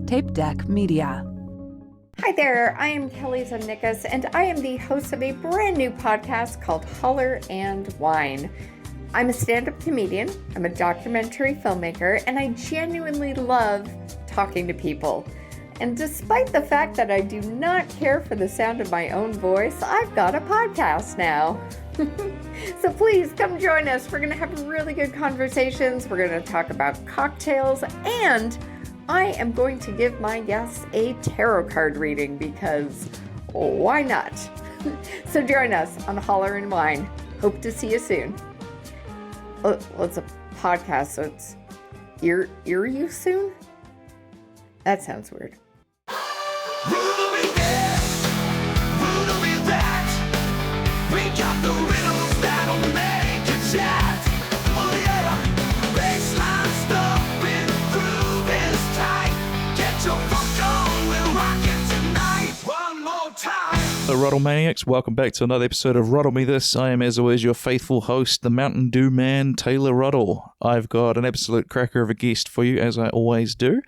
Tape Deck Media. Hi there, I am Kelly Zemnikas, and I am the host of a brand new podcast called Holler and Wine. I'm a stand-up comedian, I'm a documentary filmmaker, and I genuinely love talking to people. And despite the fact that I do not care for the sound of my own voice, I've got a podcast now. So please come join us. We're going to have really good conversations. We're going to talk about cocktails, and I am going to give my guests a tarot card reading because why not? So join us on Holler and Wine. Hope to see you soon. Well, it's a podcast, so it's hear you soon? That sounds weird. Hello, Roddle Maniacs. Welcome back to another episode of Roddle Me This. I am, as always, your faithful host, the Mountain Dew Man, Taylor Roddle. I've got an absolute cracker of a guest for you, as I always do.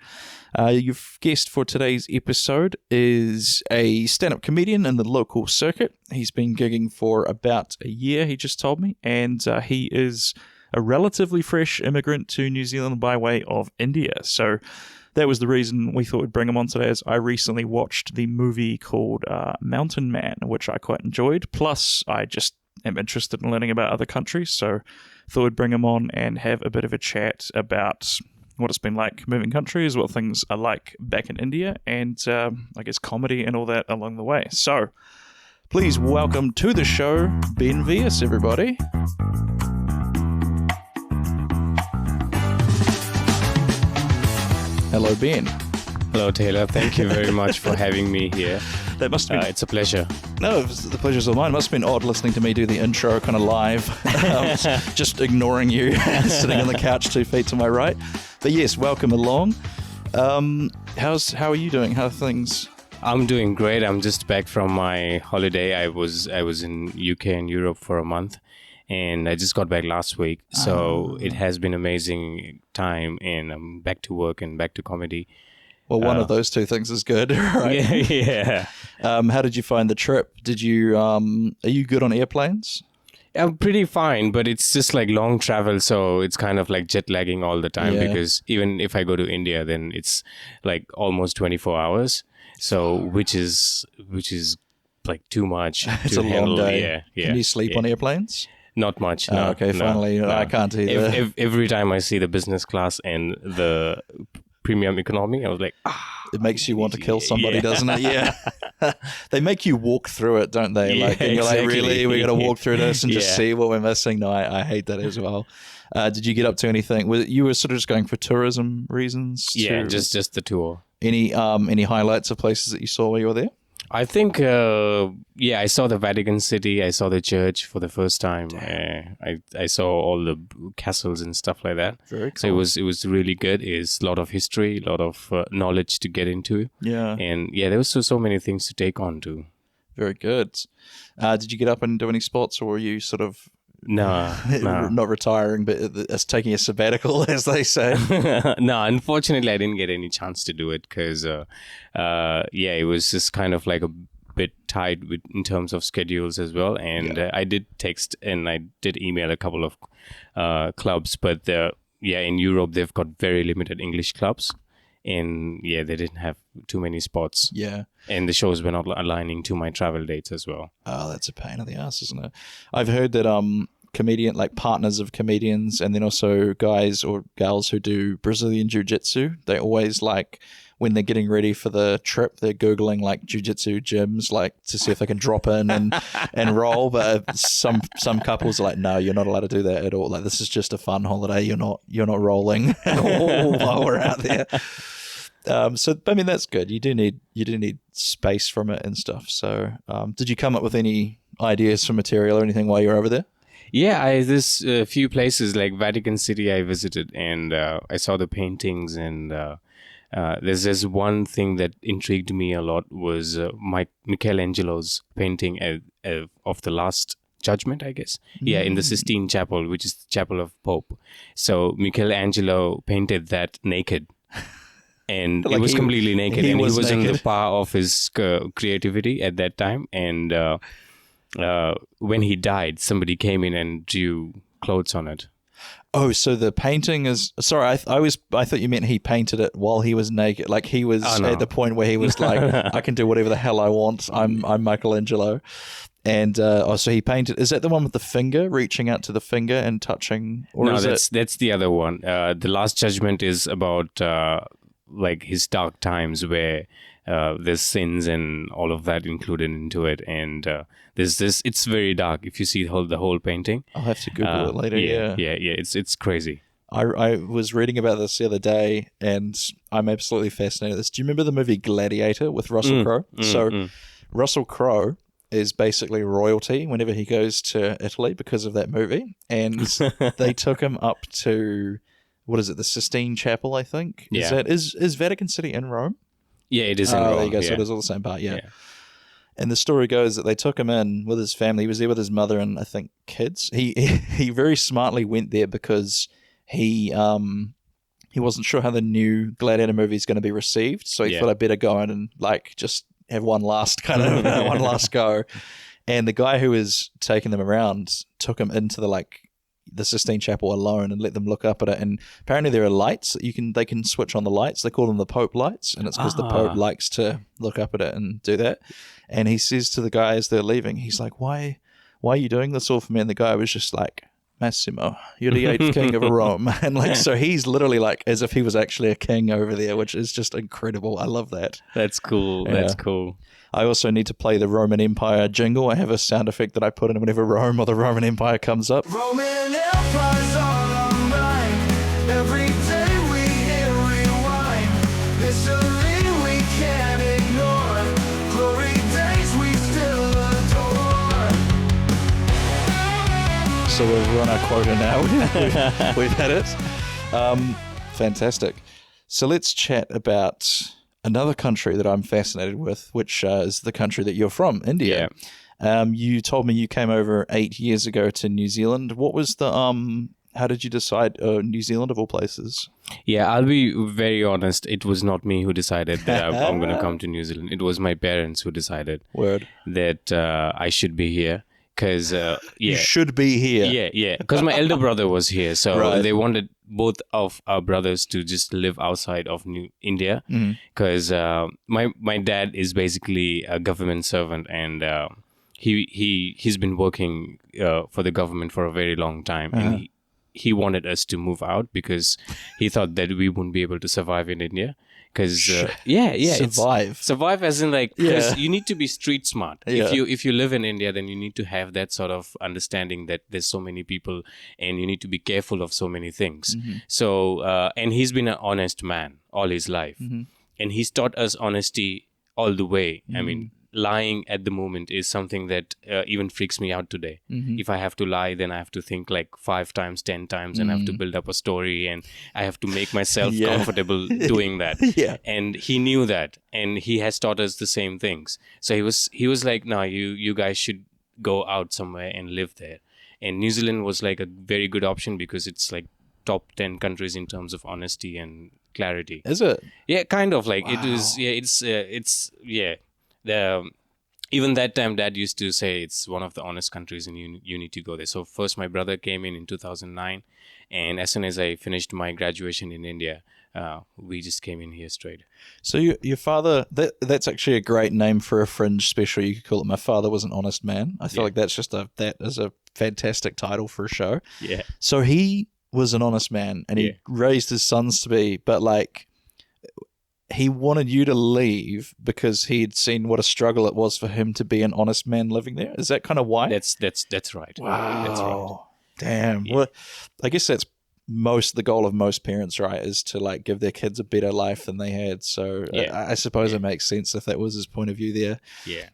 Your guest for today's episode is a stand-up comedian in the local circuit. He's been gigging for about a year, he just told me, and he is a relatively fresh immigrant to New Zealand by way of India. So that was the reason we thought we'd bring him on today, as I recently watched the movie called Mountain Man, which I quite enjoyed. Plus, I just am interested in learning about other countries, so thought we'd bring him on and have a bit of a chat about what it's been like moving countries, what things are like back in India, and I guess comedy and all that along the way. So, please welcome to the show, Ben Vyas, everybody. Hello, Ben. Hello, Taylor. Thank you very much for having me here. That must have been... it's a pleasure. No, the pleasure's all mine. It must have been odd listening to me do the intro kind of live. Just ignoring you, sitting on the couch 2 feet to my right. But yes, welcome along. How are you doing? How are things? I'm doing great. I'm just back from my holiday. I was in UK and Europe for a month, and I just got back last week. So it has been amazing time, and I'm back to work and back to comedy. Well, one of those two things is good, right? Yeah. How did you find the trip? Did you are you good on airplanes? I'm pretty fine, but it's just like long travel, so it's kind of like jet lagging all the time, because even if I go to India, then it's like almost 24 hours. So which is like too much. It's to a handle. long day. Yeah. Can you sleep on airplanes? Not much. No, okay, finally, no. I can't either. Every time I see the business class and the premium economy, I was like, it makes you want to kill somebody, doesn't it? Yeah. They make you walk through it, don't they? Yeah, like, and you're exactly. like, really? We got to walk through this and just see what we're missing? No, I hate that as well. Did you get up to anything? You were sort of just going for tourism reasons? Yeah, just the tour. Any highlights of places that you saw while you were there? I think, I saw the Vatican City. I saw the church for the first time. I saw all the castles and stuff like that. Very cool. So it was really good. It's a lot of history, a lot of knowledge to get into. Yeah. And there was so many things to take on too. Very good. Did you get up and do any sports, or were you sort of No. not retiring, but it's taking a sabbatical, as they say? No, unfortunately, I didn't get any chance to do it because, it was just kind of like a bit tied in terms of schedules as well. And I did text and I did email a couple of clubs, but in Europe, they've got very limited English clubs. And they didn't have too many spots. Yeah. And the shows were not aligning to my travel dates as well. Oh, that's a pain in the ass, isn't it? I've heard that partners of comedians, and then also guys or gals who do Brazilian jiu-jitsu, they always when they're getting ready for the trip, they're Googling like jiu-jitsu gyms, like to see if they can drop in and roll. But some couples are like, no, you're not allowed to do that at all. Like, this is just a fun holiday. You're not rolling at all while we're out there. So I mean, that's good. You do need space from it and stuff. So did you come up with any ideas for material or anything while you were over there? Yeah, there's a few places like Vatican City I visited, and I saw the paintings, and there's one thing that intrigued me a lot was Michelangelo's painting of the last Judgment, I guess. Yeah, in the Sistine Chapel, which is the chapel of Pope. So Michelangelo painted that naked. And Like it was he- completely naked. he And was he was in the naked. power of his creativity at that time. And when he died, somebody came in and drew clothes on it. Oh, so the painting is... Sorry, I thought you meant he painted it while he was naked. Like he was Oh, no. at the point where he was like, I can do whatever the hell I want. I'm Michelangelo. And so he painted... Is that the one with the finger, reaching out to the finger and touching? Or No, is that's the other one. The Last Judgment is about like his dark times where there's sins and all of that included into it. And there's this... It's very dark if you see the whole painting. I'll have to Google it later, Yeah. It's crazy. I was reading about this the other day, and I'm absolutely fascinated with this. Do you remember the movie Gladiator with Russell Crowe? Russell Crowe is basically royalty whenever he goes to Italy because of that movie. And they took him up to, what is it, the Sistine Chapel, I think? Yeah. Is Vatican City in Rome? Yeah, it is in There Rome. you go. So Yeah. it is all the same part, yeah. And the story goes that they took him in with his family. He was there with his mother and I think kids. He very smartly went there because he wasn't sure how the new Gladiator movie is going to be received. So he thought I'd better go in and like just have one last one last go. And the guy who was taking them around took him into the Sistine Chapel alone and let them look up at it. And apparently there are lights that they can switch on the lights. They call them the Pope lights, and it's because the Pope likes to look up at it and do that. And he says to the guy as they're leaving, he's like, "Why are you doing this all for me?" And the guy was just like, "Massimo, you're the 8th king of Rome." And like, so he's literally like as if he was actually a king over there, which is just incredible. I love that. That's cool. Yeah. That's cool. I also need to play the Roman Empire jingle. I have a sound effect that I put in whenever Rome or the Roman Empire comes up. Roman Empire's on our mind. Every day we hear rewind. History we can't ignore. Glory days we still adore. So we've run our quota now. We've had it. Fantastic. So let's chat about another country that I'm fascinated with, which is the country that you're from, India. You told me you came over 8 years ago to New Zealand. What was the how did you decide New Zealand of all places? Yeah, I'll be very honest. It was not me who decided that I'm going to come to New Zealand. It was my parents who decided that I should be here. Because You should be here. Yeah. Because my elder brother was here, so Right. they wanted both of our brothers to just live outside of India. Because my dad is basically a government servant, and he's been working for the government for a very long time, and he wanted us to move out because he thought that we wouldn't be able to survive in India. Because survive as in like, because you need to be street smart. If you live in India, then you need to have that sort of understanding that there's so many people and you need to be careful of so many things. So and he's been an honest man all his life, and he's taught us honesty all the way. I mean, lying at the moment is something that even freaks me out today. If I have to lie, then I have to think like 5 times, 10 times, and I have to build up a story, and I have to make myself comfortable doing that. And he knew that, and he has taught us the same things. So he was like, "No, you guys should go out somewhere and live there." And New Zealand was like a very good option because it's like top 10 countries in terms of honesty and clarity. Is it? Yeah, kind of like it is. Yeah, it's even that time, Dad used to say it's one of the honest countries, and you need to go there. So first, my brother came in 2009, and as soon as I finished my graduation in India, we just came in here straight. So your father, that's actually a great name for a fringe special. You could call it "My Father Was an Honest Man." I feel like that is a fantastic title for a show. Yeah. So he was an honest man, and he raised his sons to be, but like, he wanted you to leave because he had seen what a struggle it was for him to be an honest man living there. Is that kind of why? That's right. Wow. That's right. Damn. Yeah. Well, I guess that's the goal of most parents, right? Is to like give their kids a better life than they had. So I suppose it makes sense if that was his point of view there. Yeah.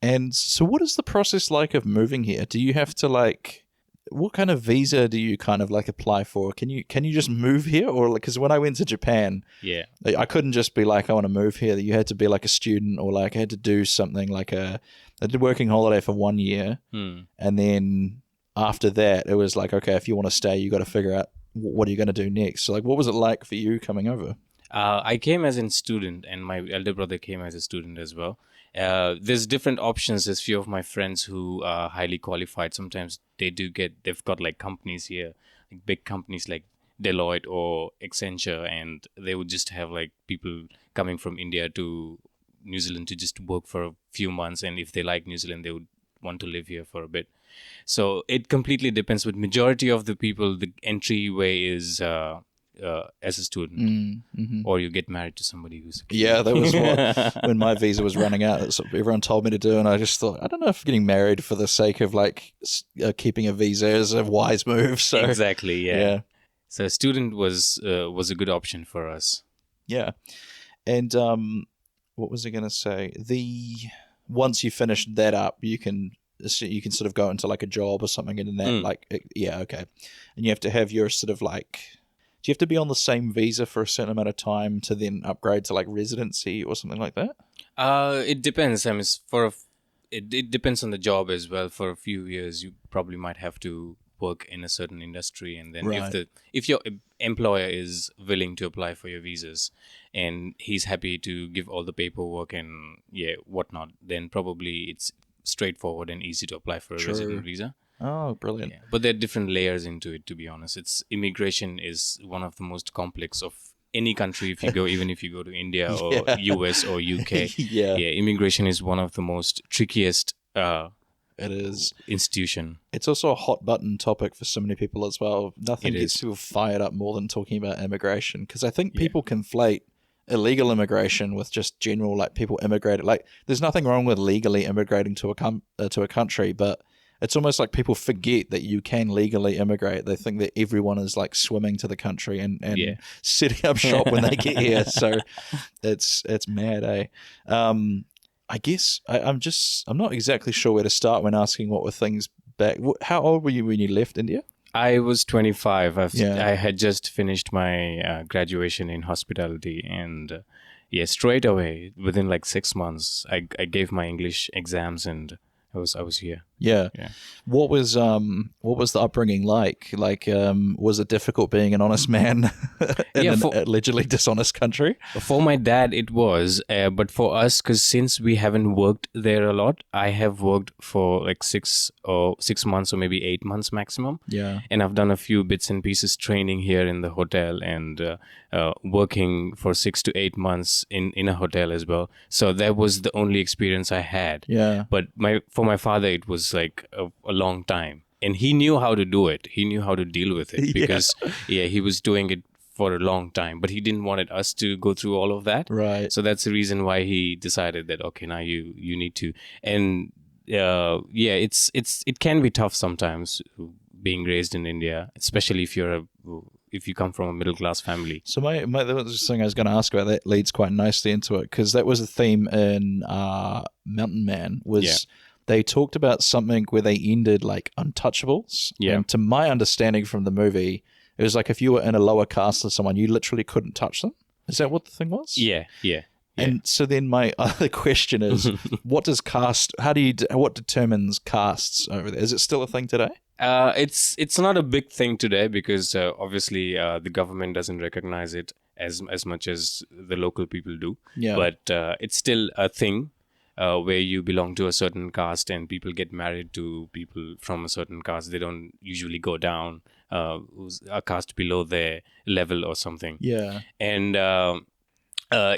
And so what is the process like of moving here? Do you have to like, what kind of visa do you kind of like apply for? Can you just move here? Or because when I went to Japan, I couldn't just be like, I want to move here. You had to be like a student, or like had to do something like a I did working holiday for 1 year, and then after that, it was like, okay, if you want to stay, you got to figure out what are you going to do next. So, like, what was it like for you coming over? I came as a student, and my elder brother came as a student as well. There's different options. There's few of my friends who are highly qualified. Sometimes they've got like companies here, like big companies like Deloitte or Accenture, and they would just have like people coming from India to New Zealand to just work for a few months, and if they like New Zealand, they would want to live here for a bit. So it completely depends. But majority of the people, the entryway is as a student, or you get married to somebody who's Yeah, that was what when my visa was running out. That's what everyone told me to do, and I just thought, I don't know if getting married for the sake of like keeping a visa is a wise move. So exactly, yeah. So a student was a good option for us. Yeah, and what was I going to say? Once you finish that up, you can sort of go into like a job or something, and then okay, and you have to have your sort of like. Do you have to be on the same visa for a certain amount of time to then upgrade to like residency or something like that? It depends. I mean, it depends on the job as well. For a few years, you probably might have to work in a certain industry, and then if your employer is willing to apply for your visas, and he's happy to give all the paperwork and whatnot, then probably it's straightforward and easy to apply for a resident visa. Oh, brilliant. Yeah. But there are different layers into it, to be honest. Immigration is one of the most complex of any country if you go, even if you go to India or US or UK. Immigration is one of the most trickiest it is institution. It's also a hot button topic for so many people as well. Nothing gets people fired up more than talking about immigration, because I think people conflate illegal immigration with just general, like, people immigrated. Like, there's nothing wrong with legally immigrating to a country, but it's almost like people forget that you can legally immigrate. They think that everyone is like swimming to the country and setting up shop when they get here. So it's mad, eh? I guess I'm not exactly sure where to start when asking what were things back. How old were you when you left India? I was 25. I had just finished my graduation in hospitality, and straight away within like 6 months, I gave my English exams and I was here. Yeah. What was the upbringing like? Like, was it difficult being an honest man in an allegedly dishonest country? For my dad, it was. But for us, because since we haven't worked there a lot, I have worked for like 6 months or maybe 8 months maximum. Yeah. And I've done a few bits and pieces training here in the hotel and working for 6 to 8 months in a hotel as well. So that was the only experience I had. Yeah. But for my father, it was like a long time, and he knew how to do it. He knew how to deal with it because he was doing it for a long time, but he didn't want us to go through all of that. Right. So that's the reason why he decided that, okay, now you need to. And it can be tough sometimes being raised in India, especially if you come from a middle class family. So the thing I was going to ask about that leads quite nicely into it, because that was a theme in Mountain Man was. They talked about something where they ended like untouchables. Yeah. And to my understanding from the movie, it was like if you were in a lower caste than someone, you literally couldn't touch them. Is that what the thing was? Yeah. And so then my other question is, what determines castes over there? Is it still a thing today? It's not a big thing today because obviously the government doesn't recognize it as much as the local people do. Yeah. But it's still a thing. Where you belong to a certain caste and people get married to people from a certain caste. They don't usually go down a caste below their level or something. Yeah. And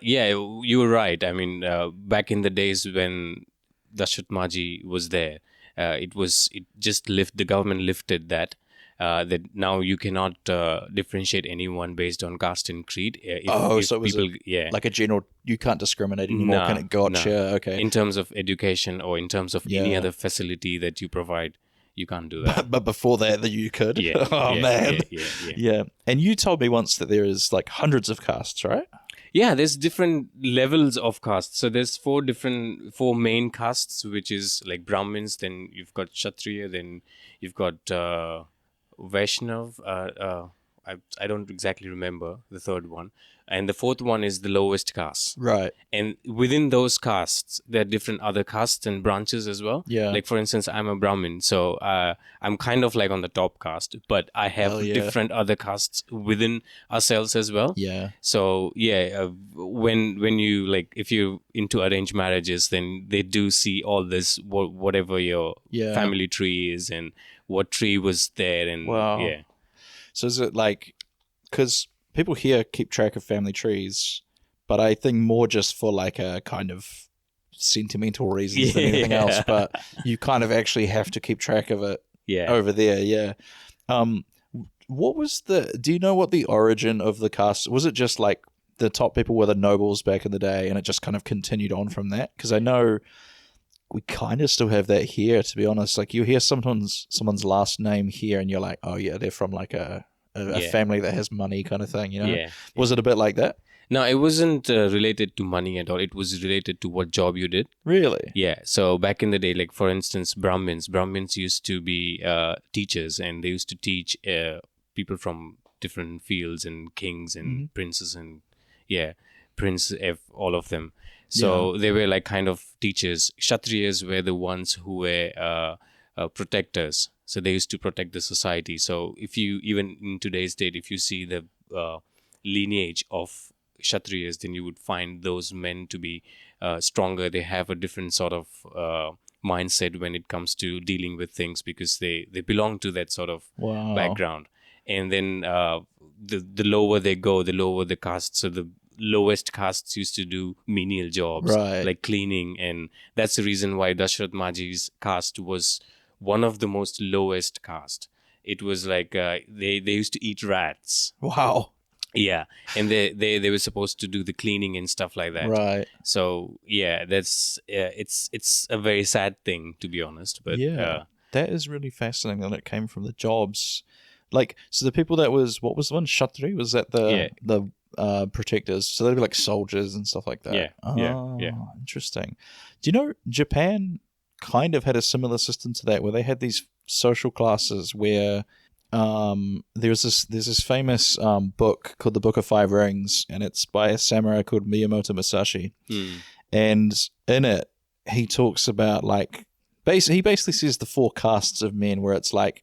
you were right. I mean, back in the days when Dashrath Manjhi was there, the government lifted that. That now you cannot differentiate anyone based on caste and creed. So it was like a general, you can't discriminate anymore. Okay. In terms of education or in terms of any other facility that you provide, you can't do that. But before that you could. Man. Yeah. And you told me once that there is like hundreds of castes, right? Yeah, there's different levels of castes. So there's four main castes, which is like Brahmins, then you've got Kshatriya, then you've got Vaishnav, I don't exactly remember the third one. And the fourth one is the lowest caste. Right. And within those castes, there are different other castes and branches as well. Yeah. Like, for instance, I'm a Brahmin, so I'm kind of like on the top caste, but I have different other castes within ourselves as well. Yeah. So, when you, like, if you're into arranged marriages, then they do see all this, whatever your family tree is and what tree was there. And Wow. So is it like, because people here keep track of family trees, but I think more just for like a kind of sentimental reasons than anything else. But you kind of actually have to keep track of it over there. Yeah. What was do you know what the origin of the caste was? It just like the top people were the nobles back in the day, and it just kind of continued on from that? Because I know we kind of still have that here, to be honest. Like, you hear sometimes someone's last name here, and you're like, oh yeah, they're from like a family that has money, kind of thing, you know? Yeah. Was it a bit like that? No, it wasn't related to money at all. It was related to what job you did. Really? Yeah. So back in the day, like, for instance, Brahmins used to be teachers, and they used to teach people from different fields, and kings and princes and all of them. So they were like kind of teachers. Kshatriyas were the ones who were protectors. So they used to protect the society. So if you, even in today's date, if you see the lineage of Kshatriyas, then you would find those men to be stronger. They have a different sort of mindset when it comes to dealing with things, because they belong to that sort of background. And then the lower they go, the lower the caste. So the lowest castes used to do menial jobs, like cleaning. And that's the reason why Dashrath Manjhi's caste was one of the most lowest caste. It was like they used to eat rats. Wow. Yeah, and they were supposed to do the cleaning and stuff like that. Right. So that's it's a very sad thing, to be honest. But that is really fascinating that it came from the jobs. Like, so the people that was, what was the one? Kshatri? Was that the protectors? So they'd be like soldiers and stuff like that. Yeah. Interesting. Do you know Japan kind of had a similar system to that, where they had these social classes where there's this famous book called The Book of Five Rings, and it's by a samurai called Miyamoto Musashi. And in it, he talks about, like, he basically says the four castes of men, where it's like,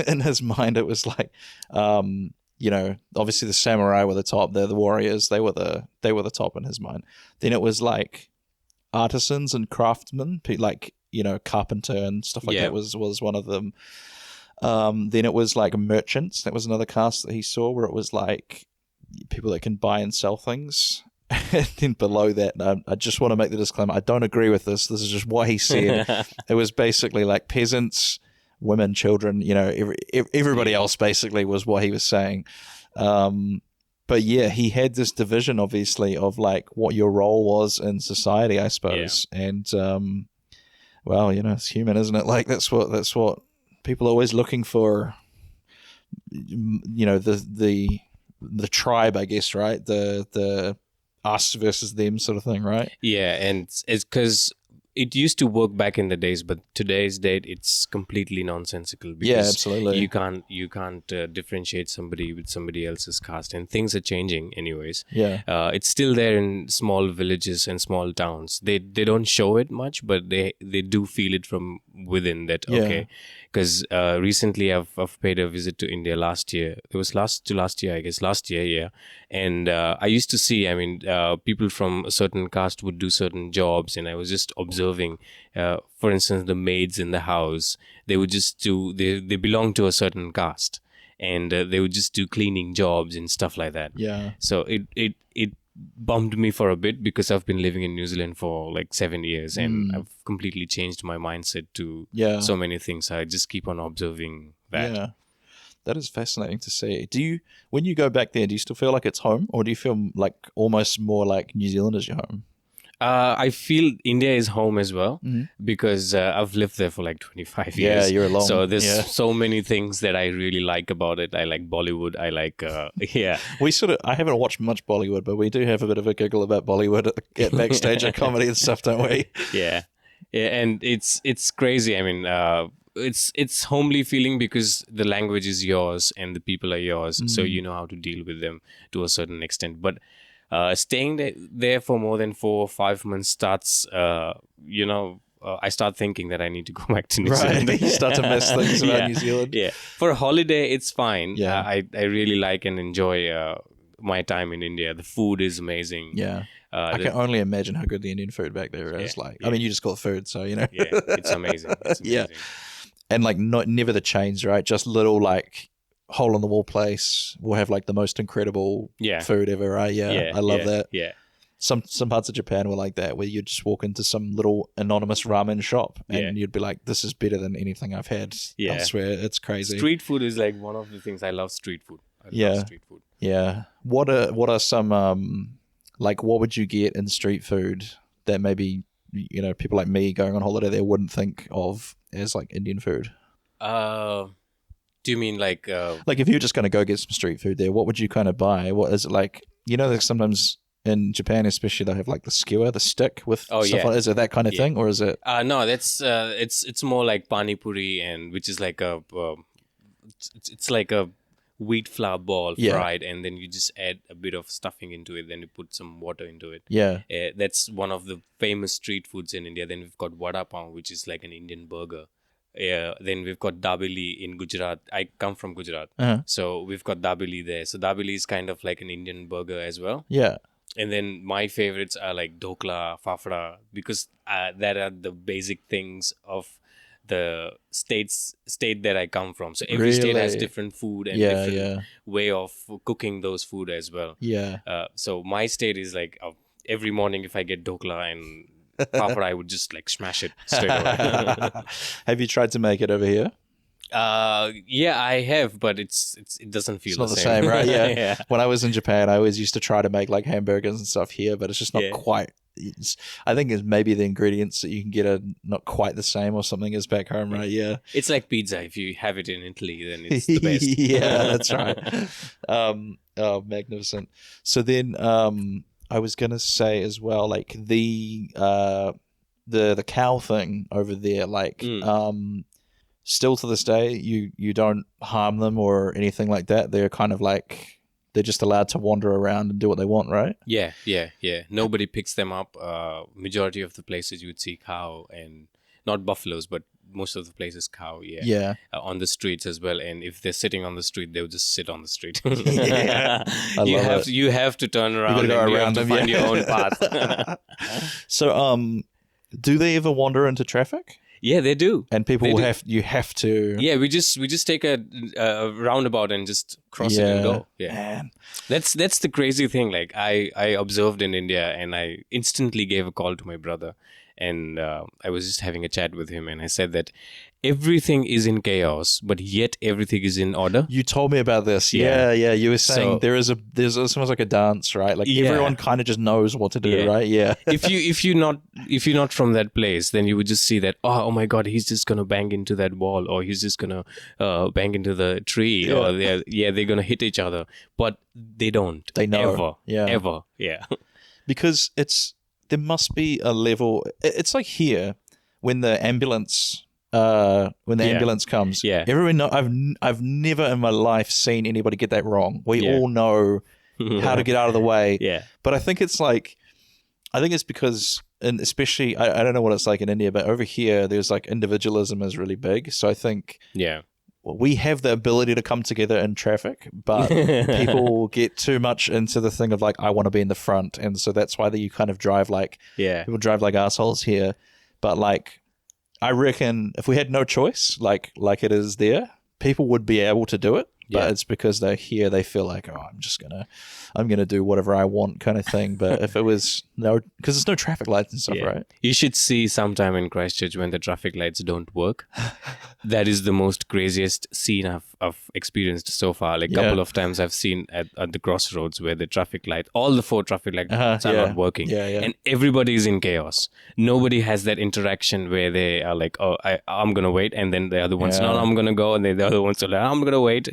in his mind, it was like, obviously the samurai were the top, they're the warriors, they were the top in his mind. Then it was like artisans and craftsmen, like, carpenter and stuff like that was one of them. Then it was like merchants. That was another caste that he saw, where it was like people that can buy and sell things. And then below that, I just want to make the disclaimer, I don't agree with this. This is just what he said. It was basically like peasants, women, children, everybody else basically was what he was saying. But yeah, he had this division, obviously, of like what your role was in society, I suppose. Yeah. And well, it's human, isn't it? Like that's what people are always looking for. The tribe, I guess, right? The us versus them sort of thing, right? Yeah, and it's because it used to work back in the days, but today's date it's completely nonsensical. Because absolutely. You can't differentiate somebody with somebody else's caste, and things are changing anyways. Yeah, it's still there in small villages and small towns. They don't show it much, but they do feel it from within. That okay, because recently I've paid a visit to India last year. It was last year, I guess. Last year, yeah. And I used to see, people from a certain caste would do certain jobs, and I was just observing, for instance, the maids in the house, they would just do, they belong to a certain caste, and they would just do cleaning jobs and stuff like that. Yeah. So it bummed me for a bit, because I've been living in New Zealand for like 7 years, and I've completely changed my mindset to so many things. I just keep on observing that. Yeah. That is fascinating to see. When you go back there, do you still feel like it's home, or do you feel like almost more like New Zealand is your home? I feel India is home as well, because I've lived there for like 25 years. Yeah, you're alone. So there's so many things that I really like about it. I like Bollywood. I like, I haven't watched much Bollywood, but we do have a bit of a giggle about Bollywood at backstage at comedy and stuff, don't we? Yeah. Yeah, and it's crazy. it's homely feeling because the language is yours and the people are yours, so you know how to deal with them to a certain extent. But staying there for more than 4 or 5 months starts, I start thinking that I need to go back to New Zealand. You start to miss things about New Zealand. Yeah, for a holiday, it's fine. Yeah. I really like and enjoy my time in India. The food is amazing. Yeah. I can only imagine how good the Indian food back there is. I mean, you just call it food, so, Yeah, it's amazing. It's amazing. Yeah. And like never the chains, right? Just little like hole in the wall place will have like the most incredible food ever, right? Yeah, I love that. Yeah. Some parts of Japan were like that, where you'd just walk into some little anonymous ramen shop and you'd be like, this is better than anything I've had elsewhere. It's crazy. Street food is like one of the things. I love street food. I love street food. Yeah. What are some like what would you get in street food that maybe people like me going on holiday there wouldn't think of as like Indian food? Do you mean like like if you're just going to go get some street food there, what would you kind of buy? What is it like? Like sometimes in Japan especially they have like the skewer, the stick with stuff on it. Is it that kind of thing, or is it? No, that's it's more like pani puri, and which is like it's like a wheat flour ball fried, and then you just add a bit of stuffing into it, then you put some water into it. That's one of the famous street foods in India. Then we've got vada pav, which is like an Indian burger. Then we've got dabeli in Gujarat. I come from Gujarat, so we've got dabeli there. So dabeli is kind of like an Indian burger as well. And then my favorites are like dokla, fafda, because that are the basic things of the state that I come from. So every state has different food and different way of cooking those food as well. So my state is like every morning if I get dokla and fafda, I would just like smash it straight away. Have you tried to make it over here? I have, but it doesn't feel the same, right? Yeah. When I was in Japan, I always used to try to make like hamburgers and stuff here, but it's just not quite. I think it's maybe the ingredients that you can get are not quite the same or something as back home, right? Yeah. It's like pizza. If you have it in Italy, then it's the best. That's right. Magnificent. So then, I was gonna say as well, like the cow thing over there, like still to this day, you don't harm them or anything like that. They're kind of like they're just allowed to wander around and do what they want, right? Yeah. Nobody picks them up. Majority of the places you would see cow, and not buffaloes, but most of the places cow. On the streets as well. And if they're sitting on the street, they'll just sit on the street. You have to turn around. You gotta go around to find your own path. So, do they ever wander into traffic? Yeah, they do. And people you have to. Yeah, we just take a roundabout and just cross it and go. Yeah, man. That's the crazy thing. Like I observed in India, and I instantly gave a call to my brother, and I was just having a chat with him, and I said that everything is in chaos, but yet everything is in order. You told me about this. Yeah. You were saying there's almost like a dance, right? Like everyone kind of just knows what to do, right? Yeah. if you're not from that place, then you would just see that oh my God, he's just gonna bang into that wall, or he's just gonna bang into the tree, or they're gonna hit each other, but they don't. They know. Ever. Yeah. Because there must be a level. It's like here when the ambulance. Ambulance comes, everyone know. I've never in my life seen anybody get that wrong. We all know how to get out of the way. But I think it's because, and especially I don't know what it's like in India, but over here there's like individualism is really big. So I think we have the ability to come together in traffic, but people get too much into the thing of like I want to be in the front, and so that's why you kind of drive like people drive like assholes here. But like, I reckon if we had no choice, like it is there, people would be able to do it. But it's because they're here, they feel like, oh, I'm gonna do whatever I want, kind of thing. But if it was because there's no traffic lights and stuff, right? You should see sometime in Christchurch when the traffic lights don't work. That is the most craziest scene I've experienced so far. Like a couple of times I've seen at the crossroads where all the 4 traffic lights are not working, and everybody is in chaos. Nobody has that interaction where they are like, oh, I'm gonna wait, and then the other one's no, I'm gonna go, and then the other one's like, I'm gonna wait.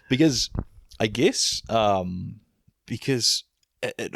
Because I guess because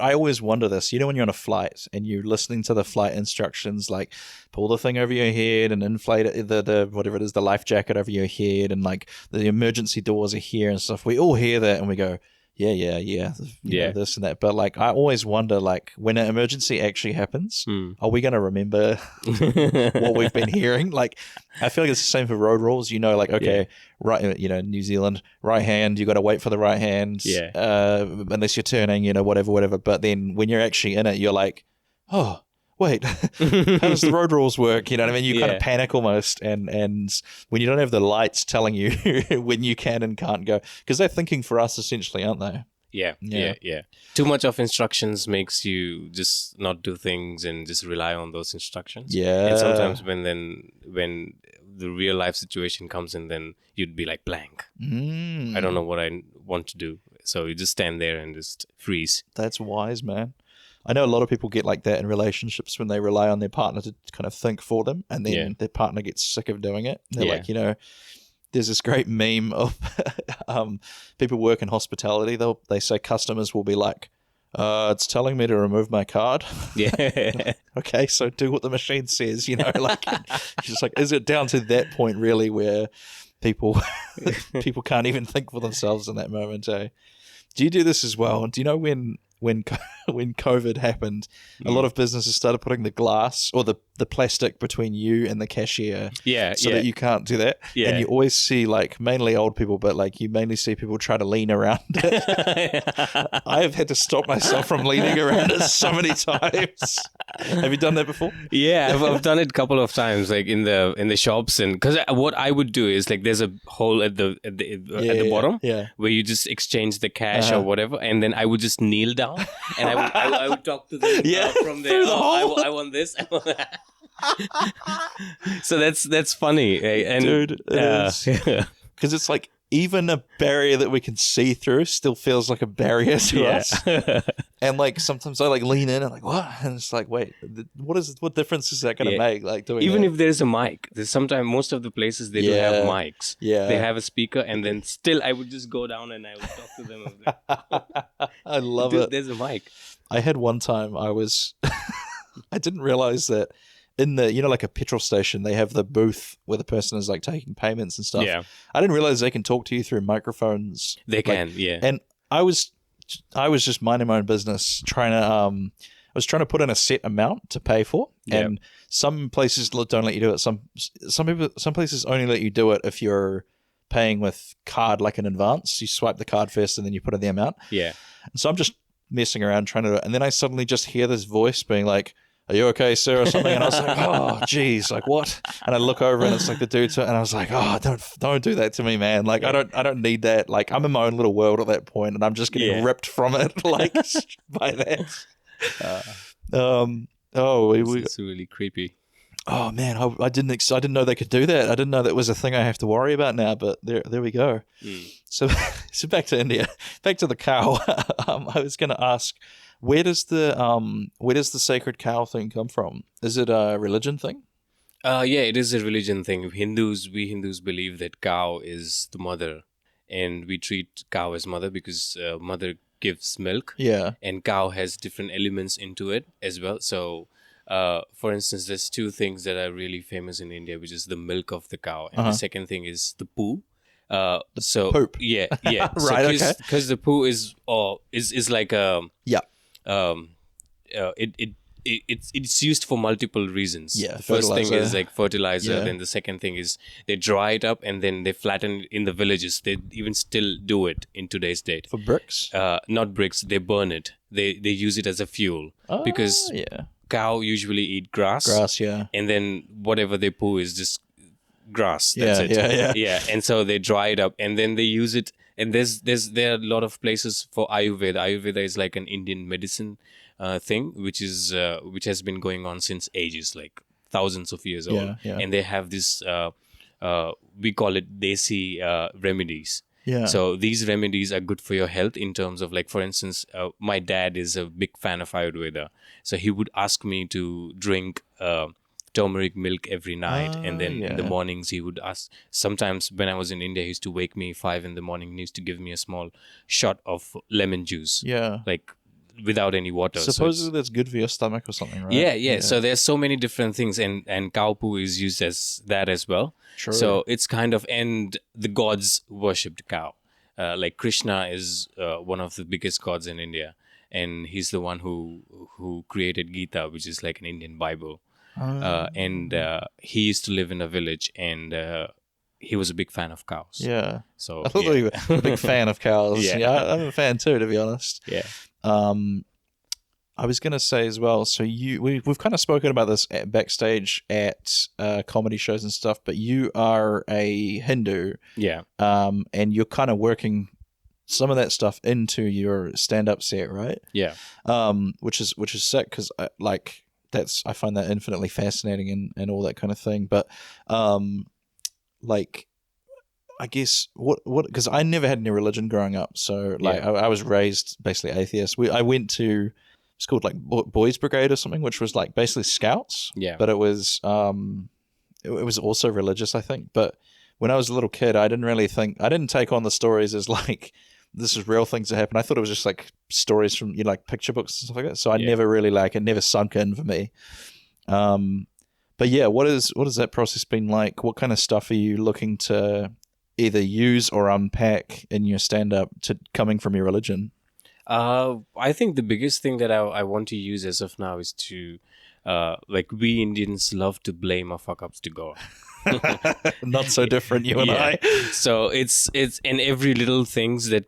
I always wonder this. You know, when you're on a flight and you're listening to the flight instructions, like pull the thing over your head and inflate it, the whatever it is, the life jacket over your head, and like the emergency doors are here and stuff. We all hear that and we go, yeah, you know, this and that. But like, I always wonder, like, when an emergency actually happens, are we going to remember what we've been hearing? Like, I feel like it's the same for road rules. You know, like, okay, right, you know, New Zealand, right hand, you got to wait for the right hand, unless you're turning, you know, whatever. But then when you're actually in it, you're like, oh, wait, how does the road rules work? You know what I mean? You kind of panic almost, and when you don't have the lights telling you when you can and can't go, because they're thinking for us essentially, aren't they? Yeah. Too much of instructions makes you just not do things and just rely on those instructions. Yeah. And sometimes when the real life situation comes in, then you'd be like blank. I don't know what I want to do. So you just stand there and just freeze. That's wise, man. I know a lot of people get like that in relationships when they rely on their partner to kind of think for them, and then their partner gets sick of doing it. They're like, you know, there's this great meme of people work in hospitality. They say customers will be like, it's telling me to remove my card. Yeah. Okay, so do what the machine says, you know, like, it's just like, is it down to that point really where people can't even think for themselves in that moment, eh? Do you do this as well? Do you know when COVID happened, a lot of businesses started putting the glass or the plastic between you and the cashier, so that you can't do that. Yeah. And you always see, like, mainly old people, but like you mainly see people try to lean around it. I have had to stop myself from leaning around it so many times. Have you done that before? Yeah, I've done it a couple of times, like in the shops, and because what I would do is, like, there's a hole at the bottom where you just exchange the cash or whatever, and then I would just kneel down and I would talk to them from there. I want this. I want that. So that's funny, and dude, it is, because it's like even a barrier that we can see through still feels like a barrier to us. And like sometimes I like lean in and like, what? And it's like, wait, what difference is that going to make? Like doing even that? if there's a mic, there's sometimes most of the places they do have mics. Yeah, they have a speaker, and then still I would just go down and I would talk to them. I love it. There's a mic. I had one time I didn't realize that in the, you know, like a petrol station, they have the booth where the person is like taking payments and stuff. Yeah. I didn't realize they can talk to you through microphones. They can, yeah. And I was just minding my own business, trying to put in a set amount to pay for. And some places don't let you do it. Some places only let you do it if you're paying with card, like in advance. You swipe the card first and then you put in the amount. Yeah. And so I'm just messing around trying to do it. And then I suddenly just hear this voice being like, "Are you okay, sir?" or something. And I was like, oh, geez, like what? And I look over and it's like the dude, and I was like, oh, don't do that to me, man. Like I don't need that. Like I'm in my own little world at that point, and I'm just getting ripped from it, like by that. It's really creepy. Oh man, I didn't know they could do that. I didn't know that was a thing I have to worry about now. But there we go. So back to India, back to the cow. I was going to ask, where does the sacred cow thing come from? Is it a religion thing? Yeah, it is a religion thing. We Hindus believe that cow is the mother, and we treat cow as mother because mother gives milk. Yeah, and cow has different elements into it as well. So, for instance, there's two things that are really famous in India, which is the milk of the cow, and the second thing is the poo. Poop. Yeah. Right. So, because the poo is like it's used for multiple reasons. Yeah, the first thing is like fertilizer. Yeah. Then the second thing is they dry it up and then they flatten it in the villages. They even still do it in today's date. For bricks? Not bricks. They burn it. They use it as a fuel because cow usually eat grass. Grass, yeah. And then whatever they poo is just grass. That's it. Yeah. And so they dry it up and then they use it. And there are a lot of places for Ayurveda. Ayurveda is like an Indian medicine thing, which has been going on since ages, like thousands of years old. Yeah. And they have this, we call it Desi remedies. Yeah. So these remedies are good for your health in terms of, like, for instance, my dad is a big fan of Ayurveda. So he would ask me to drink turmeric milk every night, and then in the mornings he would ask. Sometimes when I was in India, he used to wake me 5 a.m. He used to give me a small shot of lemon juice. Yeah, like without any water. Supposedly that's good for your stomach or something, right? Yeah. So there's so many different things, and cow poo is used as that as well. True. So it's kind of, and the gods worshipped cow. Like Krishna is one of the biggest gods in India, and he's the one who created Gita, which is like an Indian Bible. And he used to live in a village, and he was a big fan of cows. Yeah. So I thought you were a big fan of cows. Yeah. I'm a fan too, to be honest. Yeah. I was going to say as well, so we've kind of spoken about this backstage at comedy shows and stuff, but you are a Hindu. Yeah. And you're kind of working some of that stuff into your stand-up set, right? Yeah. Which is sick, because I find that infinitely fascinating and all that kind of thing. But I guess what because I never had any religion growing up, so I was raised basically atheist. I went to, it's called like Boys Brigade or something, which was like basically scouts. Yeah. But it was also religious, I think. But when I was a little kid, I didn't take on the stories as like this is real things that happen. I thought it was just like stories from like picture books and stuff like that. So I never really it never sunk in for me. But yeah, what has that process been like? What kind of stuff are you looking to either use or unpack in your stand-up to coming from your religion? I think the biggest thing that I want to use as of now is to, we Indians love to blame our fuck-ups to God. Not so different, you and I. So it's in every little things that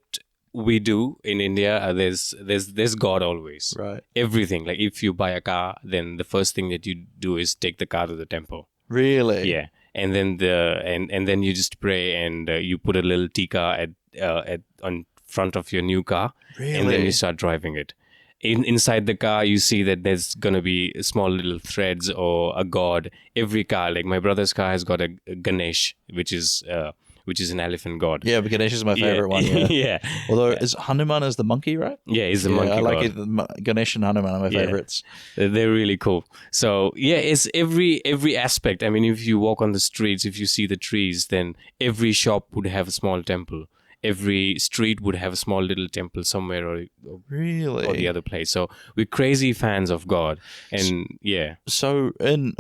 we do in India. There's God always. Right. Everything. Like if you buy a car, then the first thing that you do is take the car to the temple. Really? Yeah. And then and then you just pray, and you put a little tika at on front of your new car. Really? And then you start driving it. Inside the car, you see that there's gonna be small little threads or a god. Every car, like my brother's car, has got a Ganesh, which is an elephant god. Yeah, but Ganesh is my favorite one. Yeah. Yeah. Although is Hanuman is the monkey, right? Yeah, he's the monkey I like god. it. Ganesh and Hanuman are my favorites. They're really cool. So yeah, it's every aspect. I mean, if you walk on the streets, if you see the trees, then every shop would have a small temple. Every street would have a small little temple somewhere or the other place. So we're crazy fans of God. And So in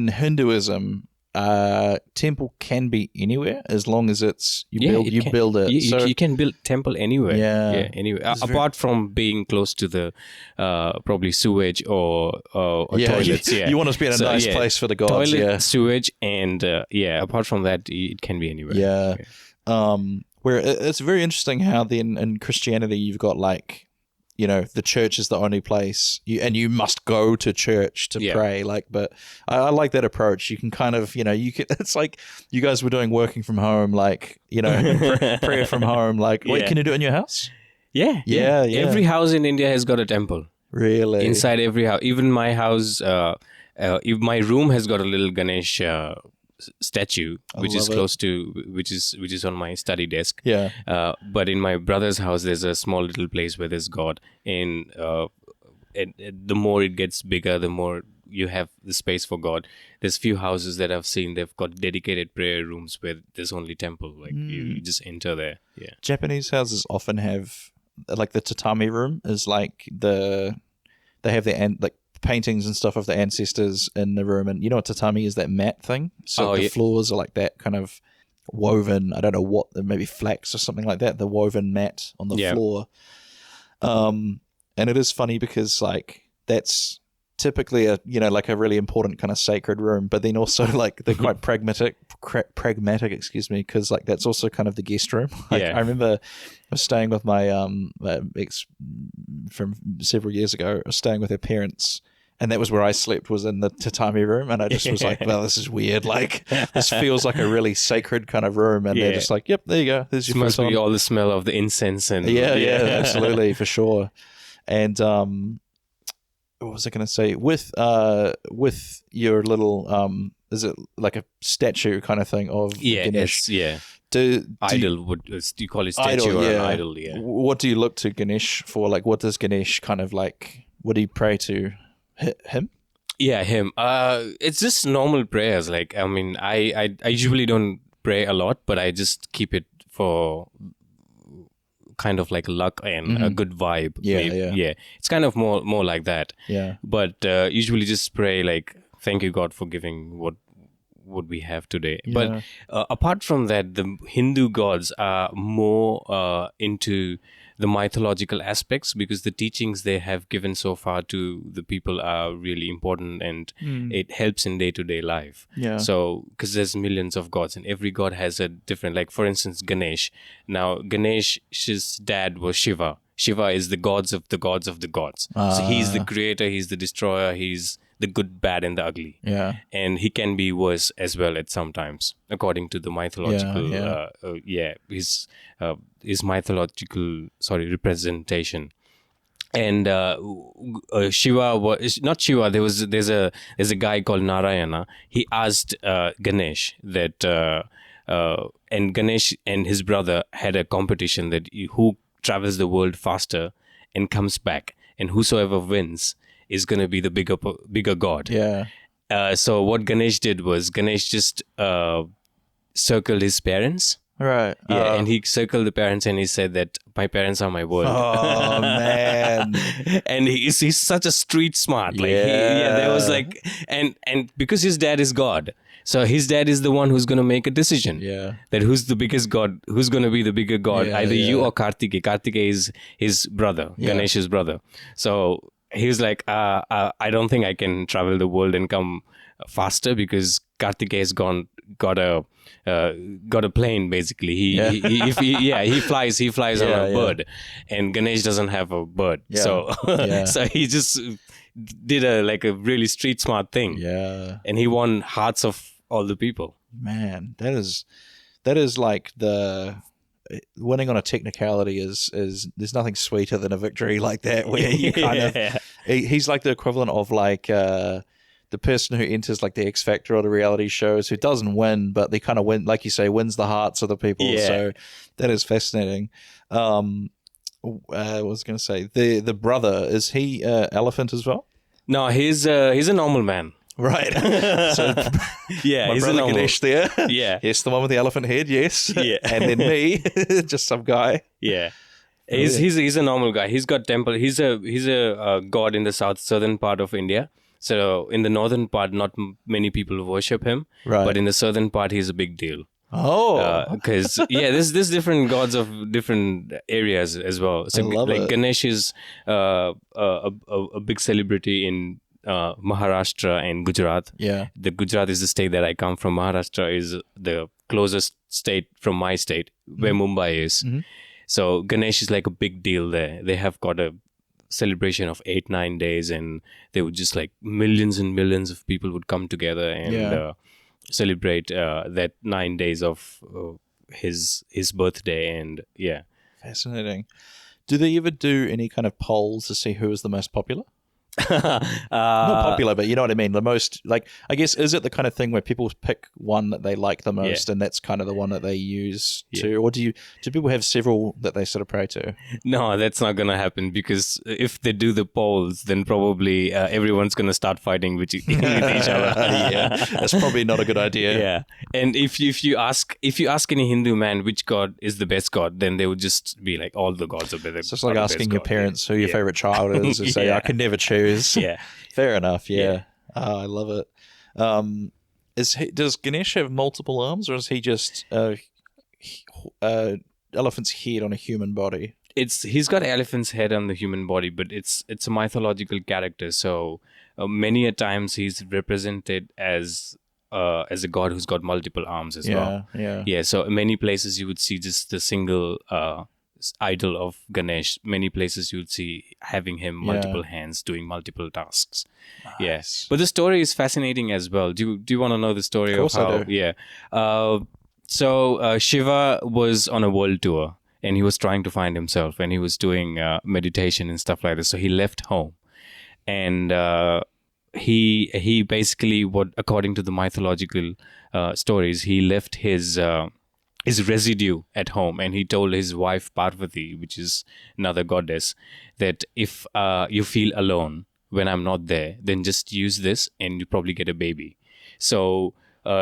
Hinduism, temple can be anywhere as long as it's you build it. You can build temple anywhere. Yeah. Anywhere. Apart from being close to the probably sewage or toilets. You want to be in a nice place for the gods. Toilet, sewage, and apart from that, it can be anywhere. Yeah. Where it's very interesting how then in Christianity you've got the church is the only place you must go to church to pray. But I like that approach. You can kind of it's like you guys were doing working from home, prayer from home. Wait, can you do it in your house? Yeah. Every house in India has got a temple. Really? Inside every house, even my house, my room has got a little Ganesh statue, which is close to which is on my study desk. Yeah. But in my brother's house, there's a small little place where there's God. And the more it gets bigger, the more you have the space for God. There's few houses that I've seen, they've got dedicated prayer rooms where there's only temple. You just enter there. Yeah. Japanese houses often have the tatami room is they have their paintings and stuff of the ancestors in the room, and what tatami is, that mat thing. So the floors are like that kind of woven, I don't know what, maybe flax or something like that, the woven mat on the floor. And it is funny because that's typically a really important kind of sacred room, but then also they're quite pragmatic, because that's also kind of the guest room. I remember I was staying with my ex from several years ago. I was staying with her parents, and that was where I slept, was in the tatami room, and I just was like, well, this is weird. This feels like a really sacred kind of room, and they're just like, yep, there you go. There's your must be all the smell of the incense and absolutely, for sure. And what was I going to say? With your little is it like a statue kind of thing of Ganesh? Idol. Do you call it statue or an idol? Yeah. What do you look to Ganesh for? What does Ganesh kind of what do you pray to? Him? Yeah, him. It's just normal prayers. I usually don't pray a lot, but I just keep it for kind of like luck and a good vibe. Yeah. Yeah. It's kind of more like that. Yeah. But usually just pray like, thank you God for giving what we have today. But apart from that, the Hindu gods are more into the mythological aspects, because the teachings they have given so far to the people are really important, and it helps in day-to-day life. Yeah. So, because there's millions of gods, and every god has a different, like for instance, Ganesh. Now, Ganesh's dad was Shiva. Shiva is the gods of the gods of the gods. So he's the creator, he's the destroyer, he's the good, bad, and the ugly. Yeah. And he can be worse as well at sometimes, according to the mythological, his mythological, representation. And Shiva was not Shiva. There's a guy called Narayana. He asked Ganesh that, and Ganesh and his brother had a competition that who travels the world faster and comes back, and whosoever wins is going to be the bigger god. Yeah. So what Ganesh did was Ganesh just circled his parents. Right. Yeah, and he circled the parents and he said that my parents are my world. Oh man. And he's such a street smart. Like Yeah. there was like, and because his dad is God, so his dad is the one who's going to make a decision. Yeah. That who's the biggest god, who's going to be the bigger god, either you or Kartikeya. Kartikeya is his brother, Ganesh's brother. So he was like, I don't think I can travel the world and come faster, because Kartikeya's got a plane basically. He flies on a bird, and Ganesh doesn't have a bird. Yeah. So so he just did a really street smart thing. Yeah. And he won hearts of all the people. Man, that is like the winning on a technicality is there's nothing sweeter than a victory like that, where you kind of he's like the equivalent of like the person who enters like the X Factor or the reality shows, who doesn't win, but they kind of win, like you say, wins the hearts of the people. Yeah. So that is fascinating. I was going to say the brother, is he elephant as well? No, he's a normal man. Right. So Yeah, my he's a brother normal. Ganesh there. Yeah. Yes, the one with the elephant head. Yes. Yeah. And then me, just some guy. Yeah. He's a normal guy. He's got temple. He's a god in the southern part of India. So in the northern part, not many people worship him. Right. But in the southern part, he's a big deal. Oh. Because there's different gods of different areas as well. So I love it. Ganesh is a big celebrity in Maharashtra and Gujarat. Yeah. The Gujarat is the state that I come from. Maharashtra is the closest state from my state, where Mumbai is. Mhm. So Ganesh is like a big deal there. They have got a celebration of 8-9 days, and they would just like millions and millions of people would come together and celebrate that 9 days of his birthday. And yeah. Fascinating. Do they ever do any kind of polls to see who is the most popular? Not popular, but you know what I mean. The most, like, I guess, is it the kind of thing where people pick one that they like the most, and that's kind of the one that they use to, or do people have several that they sort of pray to? No, that's not gonna happen, because if they do the polls, then probably everyone's gonna start fighting with each other. Yeah, that's probably not a good idea. Yeah, and if you ask any Hindu man which god is the best god, then they would just be like, all the gods are better. It's just like asking your parents who your favorite child is, and say, I can never choose. Yeah. Fair enough. Yeah. Oh, I love it. Does Ganesh have multiple arms, or is he just elephant's head on a human body? He's got elephant's head on the human body, but it's a mythological character. So many a times he's represented as a god who's got multiple arms as well. Yeah. So in many places you would see just the single idol of Ganesh. Many places you would see having him multiple hands doing multiple tasks. Nice. Yes, but the story is fascinating as well. Do you want to know the story of how? I do. Yeah. So Shiva was on a world tour, and he was trying to find himself, and he was doing meditation and stuff like this. So he left home, and he basically, according to the mythological stories, he left his residue at home, and he told his wife Parvati, which is another goddess, that if you feel alone when I'm not there, then just use this and you probably get a baby. So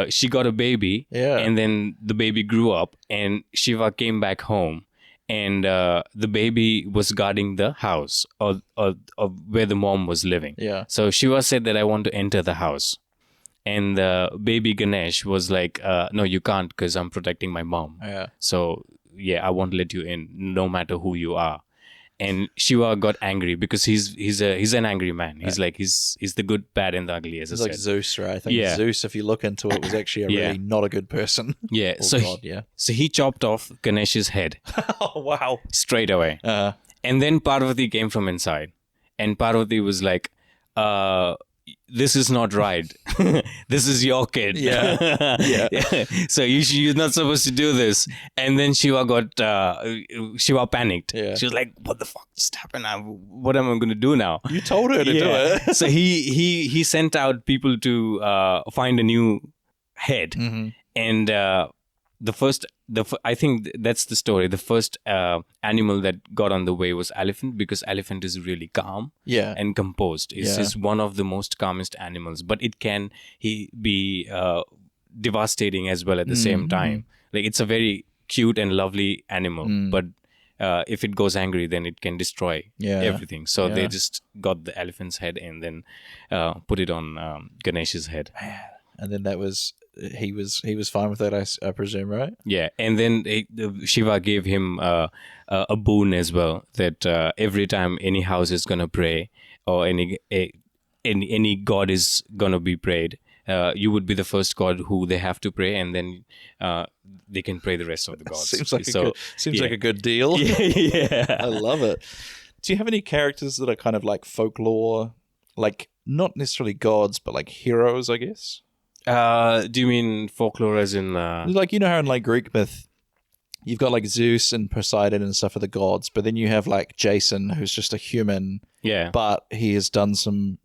she got a baby, and then the baby grew up, and Shiva came back home, and the baby was guarding the house or where the mom was living. Yeah. So Shiva said that I want to enter the house. And the baby Ganesh was like, no, you can't because I'm protecting my mom. Yeah. So, yeah, I won't let you in no matter who you are. And Shiva got angry because he's an angry man. He's like, he's the good, bad, and the ugly, as It's I like said. Zeus, right? I think Yeah. Zeus, if you look into it, was actually a Yeah. really not a good person. Yeah. Oh, So, God, yeah. so he chopped off Ganesh's head Oh, wow. straight away. And then Parvati came from inside. And Parvati was like, this is not right. This is your kid. Yeah. Yeah. So you're not supposed to do this. And then Shiva panicked. Yeah. She was like, what the fuck just happened? What am I going to do now? You told her to do it. So he sent out people to find a new head. Mhm. And I think that's the story. The first animal that got on the way was elephant, because elephant is really calm Yeah. and composed. It's Yeah. is one of the most calmest animals, but it can be devastating as well at the same time. Like, it's a very cute and lovely animal, but if it goes angry, then it can destroy Yeah. everything. So Yeah. they just got the elephant's head and then put it on Ganesh's head. And then that was he was fine with that, I presume, right? Yeah, and then Shiva gave him a boon as well, that every time any house is gonna pray or any god is gonna be prayed, you would be the first god who they have to pray, and then they can pray the rest of the gods. Seems like yeah. like a good deal. Yeah. I love it. Do you have any characters that are kind of like folklore, like not necessarily gods, but like heroes, I guess? Do you mean folklore as in? Like, you know how in like Greek myth, you've got like Zeus and Poseidon and stuff are the gods, but then you have like Jason, who's just a human, Yeah. but he has done some,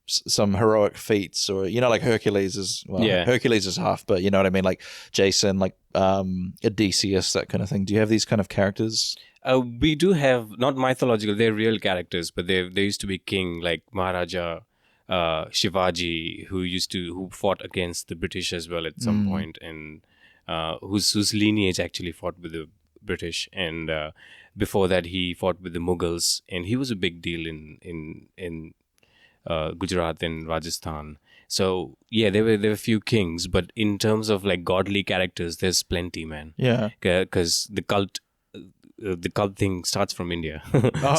some heroic feats, or like Hercules is Hercules is half, but you know what I mean, like Jason, like Odysseus, that kind of thing. Do you have these kind of characters? We do have, not mythological, they're real characters, but they used to be king, like Maharaja Shivaji, who fought against the British as well at some point, and whose lineage actually fought with the British, and before that he fought with the Mughals, and he was a big deal in Gujarat and Rajasthan. So yeah, there were a few kings, but in terms of like godly characters, there's plenty, man. Yeah. Because the cult thing starts from India. Oh,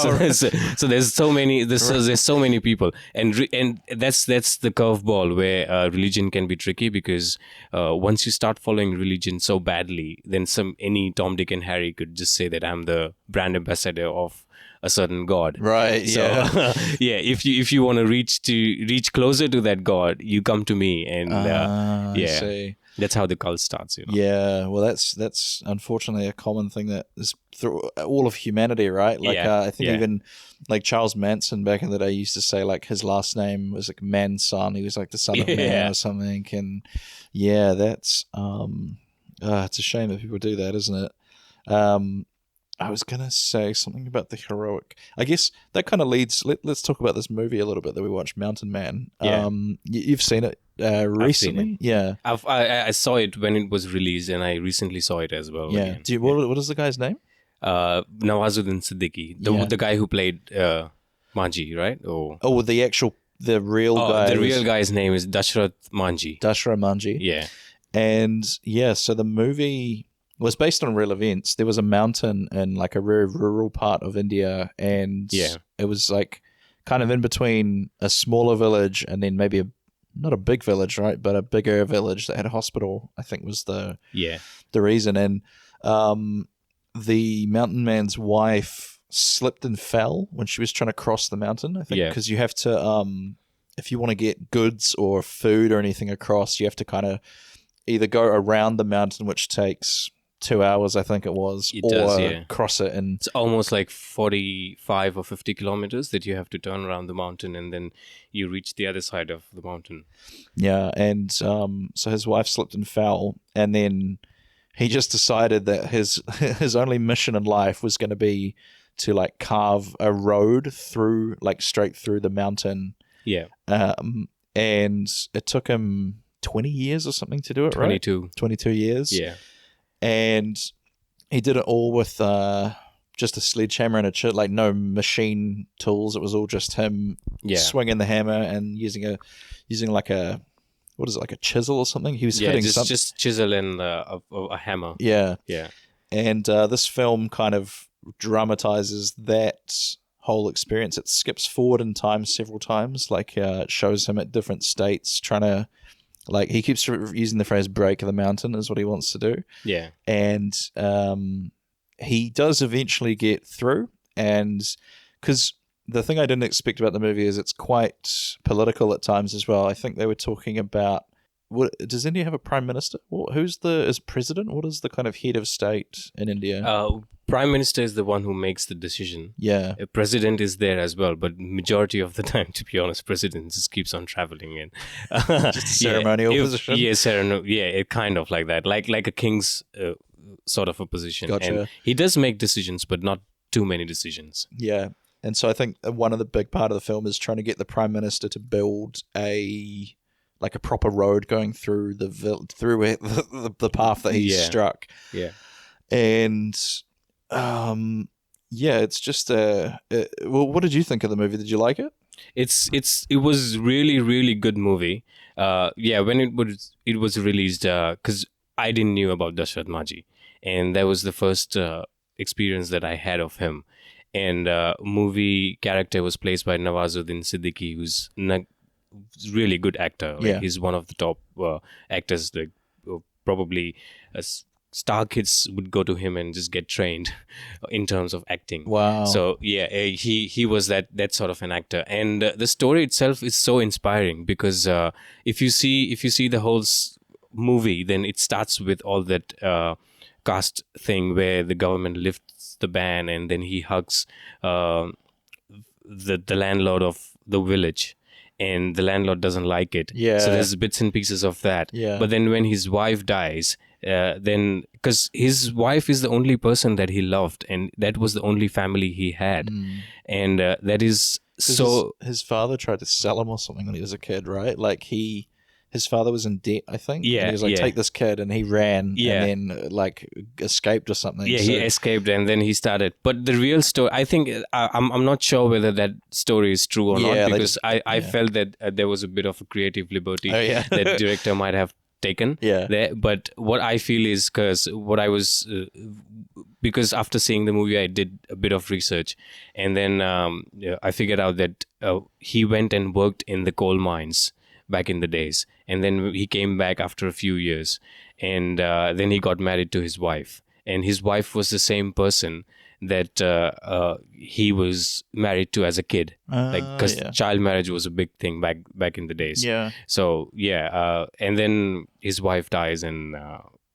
so there's so many there's so many people, and that's the curveball where religion can be tricky, because once you start following religion so badly, then any Tom, Dick and Harry could just say that I'm the brand ambassador of a certain god. Right. So Yeah. yeah, if you want to reach closer to that god, you come to me, and I yeah. see. That's how the cult starts, Yeah, well, that's unfortunately a common thing that is through all of humanity, right? Like, Yeah, I think yeah. even like Charles Manson back in the day used to say like his last name was like Manson. He was like the son of man Yeah. or something. And yeah, that's it's a shame that people do that, isn't it? I was gonna say something about the heroic. I guess that kind of leads. Let's talk about this movie a little bit that we watched, Mountain Man. Yeah. You've seen it recently, it. yeah. I saw it when it was released, and I recently saw it as well. Yeah. Again. Do you, what is the guy's name? Nawazuddin Siddiqui, Yeah. the guy who played Manjhi, right? Oh, Oh, the real guy. the was real guy's name is Dashrath Manjhi. Dashrath Manjhi. Yeah, And yeah, so the movie was based on real events. There was a mountain in like a very rural part of India, and Yeah. it was like kind of in between a smaller village and then maybe not a big village, right? But a bigger village that had a hospital, I think was the reason. And the mountain man's wife slipped and fell when she was trying to cross the mountain, I think, Yeah. because you have to, if you want to get goods or food or anything across, you have to kind of either go around the mountain, which takes 2 hours, I think it was, It or does, yeah. cross it. And it's almost like 45 or 50 kilometers that you have to turn around the mountain, and then you reach the other side of the mountain. yeah, and so his wife slipped and fell, and then he just decided that his only mission in life was going to be to like carve a road through, like straight through the mountain. Yeah, And it took him 20 years or something to do it, right? 22. 22 years. Yeah, And he did it all with just a sledgehammer and a like no machine tools. It was all just him swinging the hammer and using like a what is it, like a chisel or something? He was hitting something. Just chisel and a hammer. Yeah. Yeah. And this film kind of dramatizes that whole experience. It skips forward in time several times. Like it shows him at different states trying to, like, he keeps using the phrase break the mountain is what he wants to do. Yeah. And he does eventually get through. And because the thing I didn't expect about the movie is it's quite political at times as well. I think they were talking about, does India have a prime minister? Is president? What is the kind of head of state in India? Prime minister is the one who makes the decision. Yeah. A president is there as well, but majority of the time, to be honest, president just keeps on traveling in. Just a ceremonial position? Yeah, it kind of like that. Like a king's sort of a position. Gotcha. And he does make decisions, but not too many decisions. Yeah. And so I think one of the big part of the film is trying to get the prime minister to build a proper road going through the path that he struck. Yeah. And it's just well, what did you think of the movie? Did you like it? It was really, really good movie. When it was released, because I didn't knew about Dashrath Manjhi, and that was the first experience that I had of him. And movie character was played by Nawazuddin Siddiqui, who's really good actor. He's one of the top actors. Probably star kids would go to him and just get trained in terms of acting. Wow. So he was that sort of an actor, and the story itself is so inspiring because if you see the whole movie, then it starts with all that caste thing where the government lifts the ban and then he hugs the landlord of the village. And the landlord doesn't like it. Yeah. So there's bits and pieces of that. Yeah. But then when his wife dies, then because his wife is the only person that he loved, and that was the only family he had, and that is so. His father tried to sell him or something when he was a kid, right? Like his father was in debt, I think. Yeah. And he was like, take this kid, and he ran, and then escaped or something. Yeah, he escaped, and then he started. But the real story, I think, I'm not sure whether that story is true or not, because I felt that there was a bit of a creative liberty that director might have taken there. But what I feel is because after seeing the movie, I did a bit of research, and then I figured out that he went and worked in the coal mines back in the days, and then he came back after a few years, and then he got married to his wife, and his wife was the same person that he was married to as a kid, because child marriage was a big thing back in the days. So and then his wife dies, and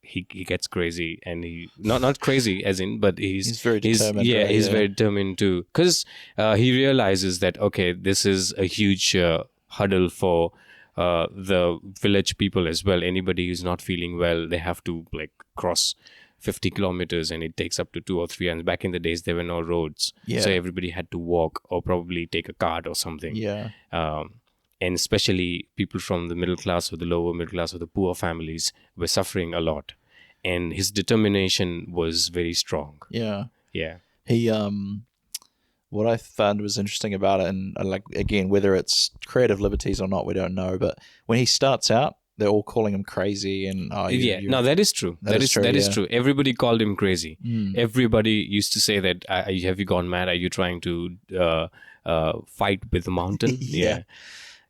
he gets crazy, and he not crazy as in, but he's very determined. He's very determined too, because he realizes that this is a huge hurdle for the village people as well. Anybody who's not feeling well, they have to cross 50 kilometers, and it takes up to 2 or 3 hours. Back in the days, there were no roads, so everybody had to walk or probably take a cart or something. And especially people from the middle class or the lower middle class or the poor families were suffering a lot, and his determination was very strong. He what I found was interesting about it, and again, whether it's creative liberties or not, we don't know, but when he starts out, they're all calling him crazy, and no, that is true. That is true. Everybody called him crazy. Everybody used to say that, have you gone mad? Are you trying to fight with the mountain?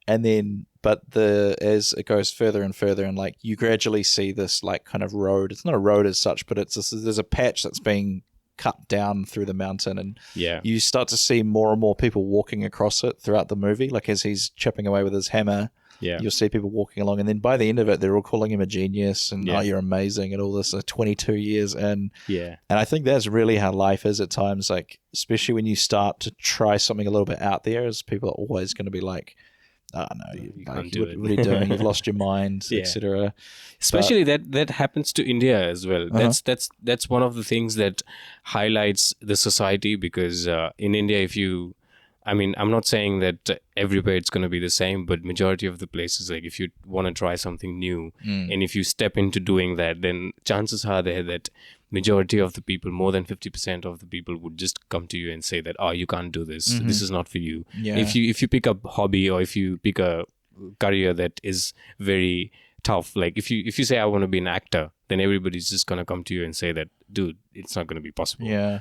And then, but as it goes further and further, and you gradually see this kind of road. It's not a road as such, but there's a patch that's being cut down through the mountain, and you start to see more and more people walking across it throughout the movie. As he's chipping away with his hammer, you'll see people walking along, and then by the end of it, they're all calling him a genius and you're amazing and all this. 22 years in, and I think that's really how life is at times. Especially when you start to try something a little bit out there, as people are always going to be like, "Oh no, you can't do it. What are you doing? You've lost your mind," etc. Especially that happens to India as well. That's one of the things that highlights the society, because in India, I'm not saying that everywhere it's going to be the same, but majority of the places, if you want to try something new, and if you step into doing that, then chances are there that majority of the people, more than 50% of the people would just come to you and say that, oh, you can't do this. This is not for you. Yeah. If you pick a hobby, or if you pick a career that is very tough, like if you say I want to be an actor, then everybody's just going to come to you and say that, dude, it's not going to be possible. Yeah.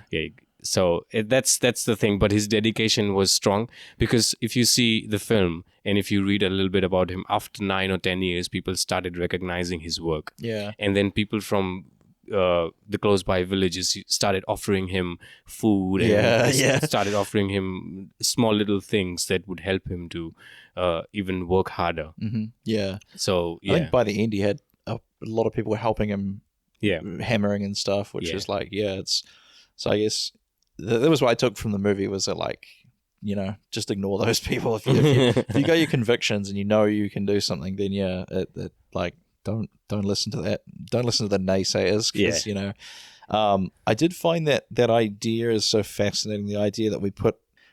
So that's the thing. But his dedication was strong, because if you see the film and if you read a little bit about him, after 9 or 10 years, people started recognizing his work. Yeah. And then people from the close by villages started offering him food and started offering him small little things that would help him to even work harder. Yeah. So I think by the end he had a lot of people helping him, hammering and stuff, which is like, it's. So I guess that was what I took from the movie, was that, like, you know, just ignore those people. If you got your convictions and you know you can do something, then it like don't listen to that. Don't listen to the naysayers, because you know. I did find that idea is so fascinating. The idea that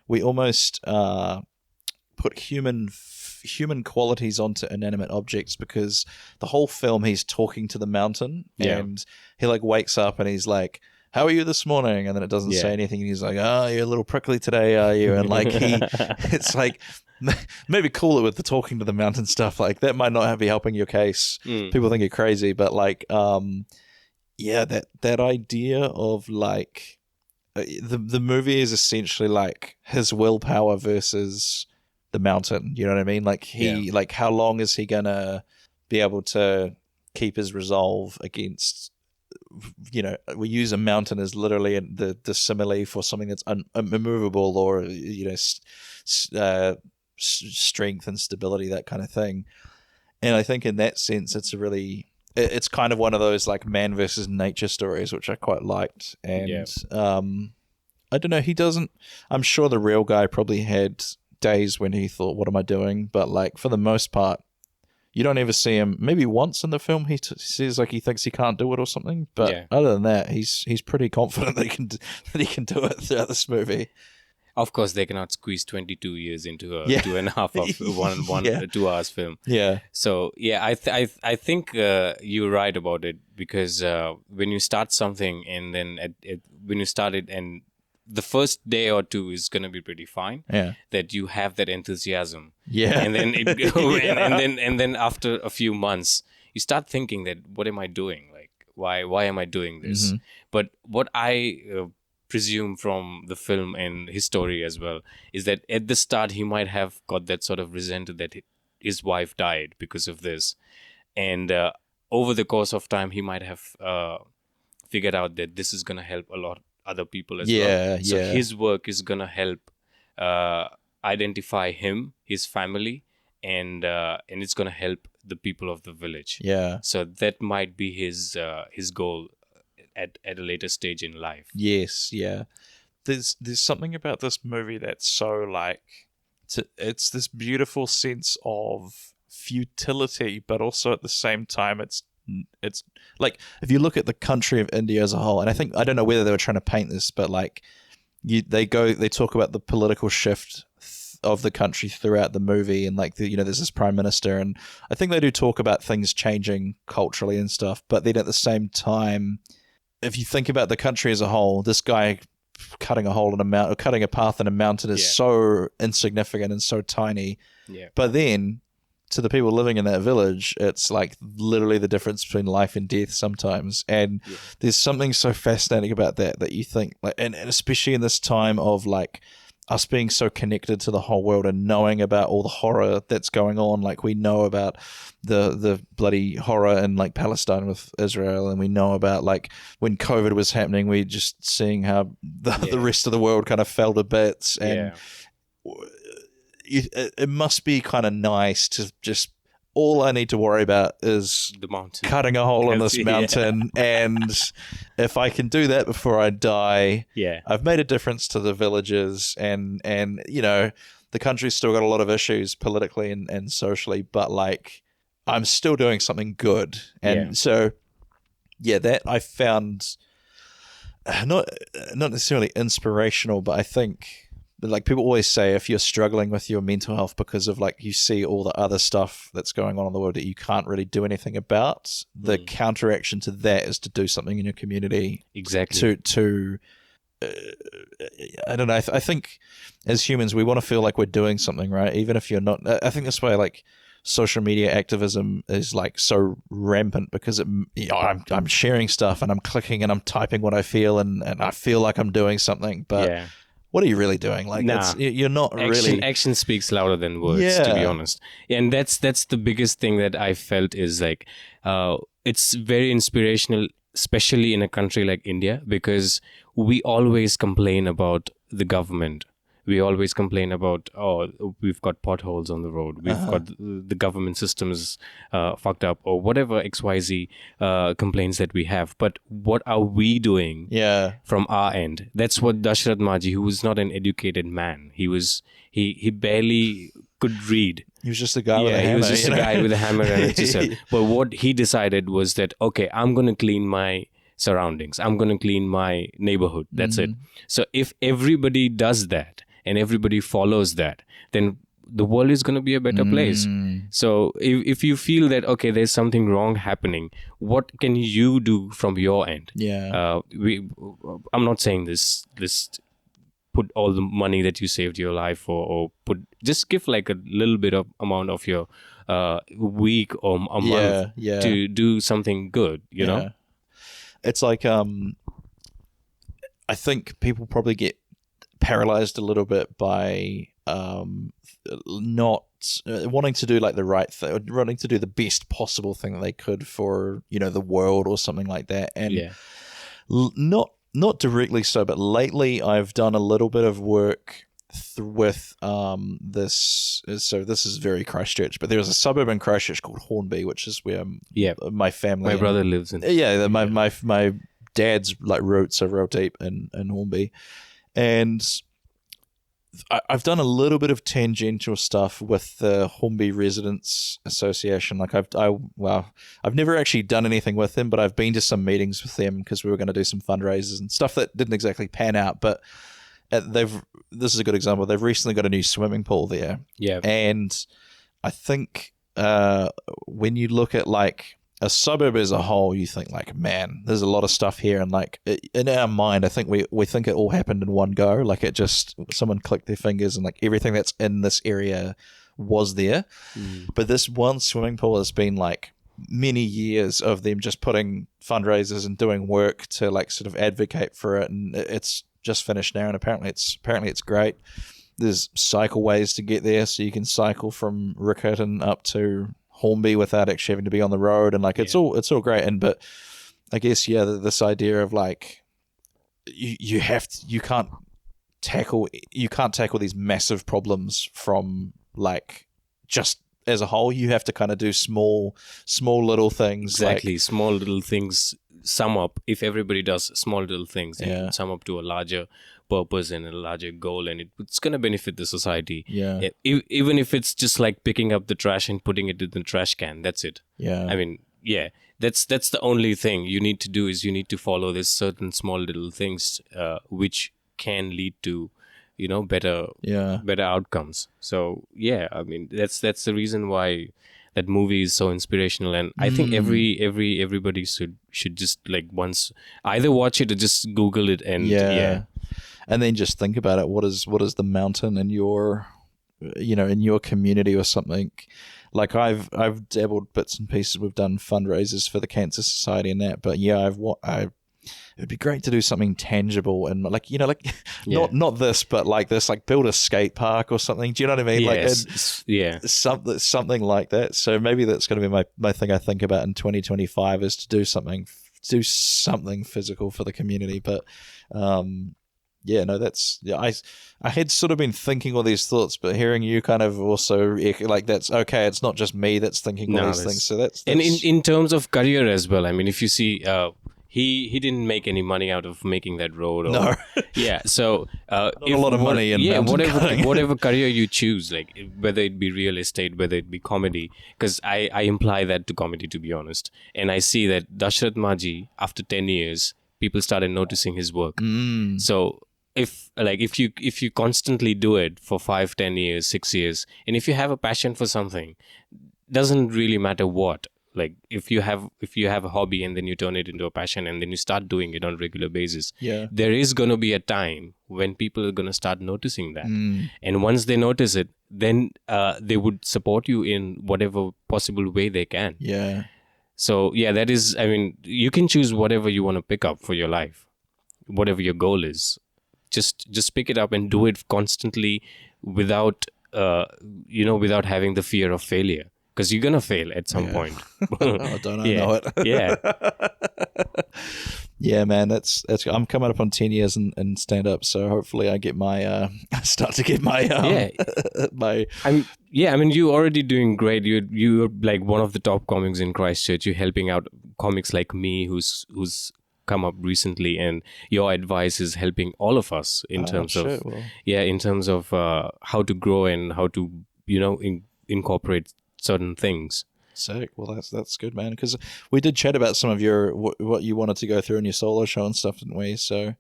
we almost put human qualities onto inanimate objects, because the whole film he's talking to the mountain and he like wakes up and he's like, how are you this morning? And then it doesn't say anything, and he's like, oh, you're a little prickly today, are you? And like it's like, maybe cool it with the talking to the mountain stuff. Like that might not be helping your case. People think you're crazy, but like, that idea of like, the movie is essentially like his willpower versus the mountain. You know what I mean? Like like how long is he gonna be able to keep his resolve against? You know, we use a mountain as literally the simile for something that's immovable, or you know, strength and stability, that kind of thing. And I think in that sense, it's kind of one of those like man versus nature stories, which I quite liked. And I don't know, I'm sure the real guy probably had days when he thought, what am I doing? But like for the most part, you don't ever see him. Maybe once in the film he says like he thinks he can't do it or something. But other than that, he's pretty confident that he can do it throughout this movie. Of course, they cannot squeeze 22 years into a 2.5 of one 2 hours film. Yeah. So I think you're right about it, because when you start something and then when you start it, and the first day or two is gonna be pretty fine. Yeah. That you have that enthusiasm. Yeah. And then and then after a few months, you start thinking that, what am I doing? Like, why am I doing this? But what I presume from the film and his story as well is that at the start he might have got that sort of resented that his wife died because of this, and over the course of time he might have figured out that this is gonna help a lot other people as well. So his work is gonna help identify him, his family, and it's gonna help the people of the village. Yeah. So that might be his goal at a later stage in life. Yes. Yeah. There's something about this movie that's so like, it's this beautiful sense of futility, but also at the same time it's like, if you look at the country of India as a whole, and I don't know whether they were trying to paint this, but like they talk about the political shift of the country throughout the movie, and like there's this prime minister, and I think they do talk about things changing culturally and stuff, but then at the same time, if you think about the country as a whole, this guy cutting a hole in a mountain, or cutting a path in a mountain is so insignificant and so tiny. Yeah. But then to the people living in that village, it's like literally the difference between life and death sometimes. And there's something so fascinating about that you think, like, and especially in this time of like us being so connected to the whole world and knowing about all the horror that's going on. Like we know about the bloody horror in like Palestine with Israel, and we know about like when COVID was happening, we just seeing how the rest of the world kind of fell to bits. And it must be kind of nice to just, all I need to worry about is the mountain, cutting a hole in this mountain. And if I can do that before I die, I've made a difference to the villagers. And the country's still got a lot of issues politically and socially, but like I'm still doing something good. And so, that I found not necessarily inspirational, but I think like people always say, if you're struggling with your mental health because of like you see all the other stuff that's going on in the world that you can't really do anything about, the counteraction to that is to do something in your community. Exactly. To I don't know. I think as humans, we want to feel like we're doing something, right? Even if you're not. I think that's why like social media activism is like so rampant, because I'm sharing stuff and I'm clicking and I'm typing what I feel and I feel like I'm doing something, but what are you really doing? Like, you're not really. Action speaks louder than words, to be honest. And that's the biggest thing that I felt is like, it's very inspirational, especially in a country like India, because we always complain about the government. We always complain about, we've got potholes on the road. We've got the government systems fucked up, or whatever XYZ complaints that we have. But what are we doing from our end? That's what Dashrath Manjhi, who was not an educated man, he barely could read. He was just a guy with a hammer. He was just a guy with a hammer and a chisel. But what he decided was that, okay, I'm going to clean my surroundings. I'm going to clean my neighborhood. That's it. So if everybody does that, and everybody follows that, then the world is going to be a better place. So if you feel that, okay, there's something wrong happening, what can you do from your end? I'm not saying this put all the money that you saved your life or just give like a little bit of amount of your week or a month to do something good, you know? It's like, I think people probably get paralyzed a little bit by not wanting to do like the right thing, wanting to do the best possible thing that they could for, you know, the world or something like that. And not directly so, but lately I've done a little bit of work with this. So this is very Christchurch, but there's a suburb in Christchurch called Hornby, which is where my family, my brother lives in. My dad's like roots are real deep in Hornby. And I've done a little bit of tangential stuff with the Hornby Residents Association. Like I've never actually done anything with them, but I've been to some meetings with them because we were going to do some fundraisers and stuff that didn't exactly pan out. But this is a good example. They've recently got a new swimming pool there. Yeah. And I think when you look at like a suburb as a whole, you think like, man, there's a lot of stuff here, and like in our mind, I think we think it all happened in one go. Like it just, someone clicked their fingers and like everything that's in this area was there. But this one swimming pool has been like many years of them just putting fundraisers and doing work to like sort of advocate for it, and it's just finished now, and apparently it's great. There's cycleways to get there, so you can cycle from Riccarton up to Hornby without actually having to be on the road, and like it's all great. And but I guess this idea of like you can't tackle these massive problems from like just as a whole. You have to kind of do small little things. Exactly, like, small little things sum up. If everybody does small little things, and sum up to a larger purpose and a larger goal, and it's going to benefit the society. Even if it's just like picking up the trash and putting it in the trash can, that's it. I mean, that's the only thing you need to do, is you need to follow this certain small little things which can lead to, you know, better outcomes. So I mean, that's the reason why that movie is so inspirational, and I think everybody should just like once either watch it or just Google it and and then just think about it. What is the mountain in your, you know, in your community or something? Like I've dabbled bits and pieces. We've done fundraisers for the Cancer Society and that, but it'd be great to do something tangible and like, you know, like not this, but like this, like build a skate park or something. Do you know what I mean? Something like that. So maybe that's going to be my thing I think about in 2025 is to do something physical for the community. But I had sort of been thinking all these thoughts, but hearing you kind of also like, that's okay. It's not just me that's thinking all these things. So that's and in terms of career as well. I mean, if you see, he didn't make any money out of making that road. No. So not a lot of money in whatever career you choose, like whether it be real estate, whether it be comedy, because I imply that to comedy, to be honest. And I see that Dashrath Manjhi, after 10 years, people started noticing his work. So if you constantly do it for 5, 10 years, 6 years, and if you have a passion for something, doesn't really matter what. Like if you have a hobby and then you turn it into a passion and then you start doing it on a regular basis, there is going to be a time when people are going to start noticing that. And once they notice it, then they would support you in whatever possible way they can. So that is, I mean, you can choose whatever you want to pick up for your life, whatever your goal is. Just pick it up and do it constantly without without having the fear of failure. Because you're going to fail at some point. Oh, don't I know it? Yeah, man. That's. I'm coming up on 10 years in stand up, so hopefully I get my start to get my my. I mean, you're already doing great. You're like one of the top comics in Christchurch. You're helping out comics like me, who's come up recently, and your advice is helping all of us in terms of how to grow and how to incorporate certain things. Sick. Well, that's good, man. Because we did chat about some of your what you wanted to go through in your solo show and stuff, didn't we? So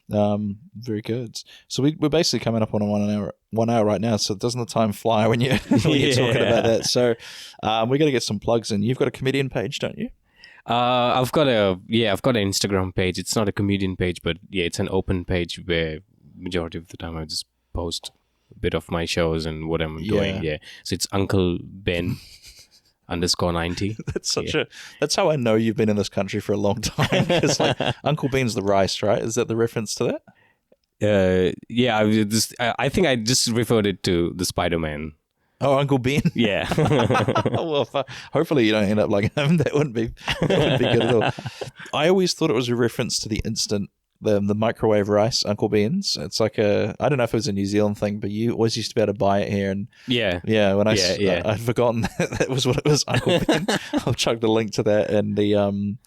very good. So we're basically coming up on 1 hour right now. So doesn't the time fly when you're talking about that? So we got to get some plugs in. You've got a comedian page, don't you? I've got an Instagram page. It's not a comedian page, but it's an open page where majority of the time I just post a bit of my shows and what I'm doing. So it's Uncle Ben _90. That's how I know you've been in this country for a long time. It's like Uncle Ben's the rice, right? Is that the reference to that? I think I just referred it to the Spider-Man. Oh, Uncle Ben. Yeah. Well, hopefully you don't end up like him. That wouldn't be good at all. I always thought it was a reference to the instant. The microwave rice, Uncle Ben's. It's like I don't know if it was a New Zealand thing, but you always used to be able to buy it here. And when I'd forgotten that was what it was, Uncle Ben. I'll chuck the link to that in the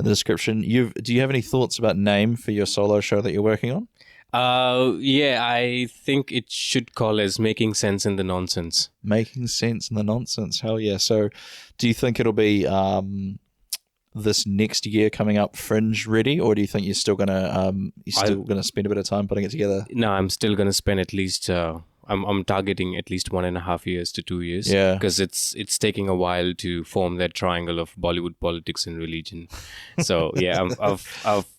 description. Do you have any thoughts about name for your solo show that you're working on? I think it should call as Making Sense in the Nonsense. Making Sense in the Nonsense. Hell yeah. So do you think it'll be this next year coming up Fringe ready, or do you think you're still gonna spend a bit of time putting it together? No, I'm still gonna spend at least I'm targeting at least 1.5 years to 2 years. Yeah, because it's taking a while to form that triangle of Bollywood, politics, and religion. So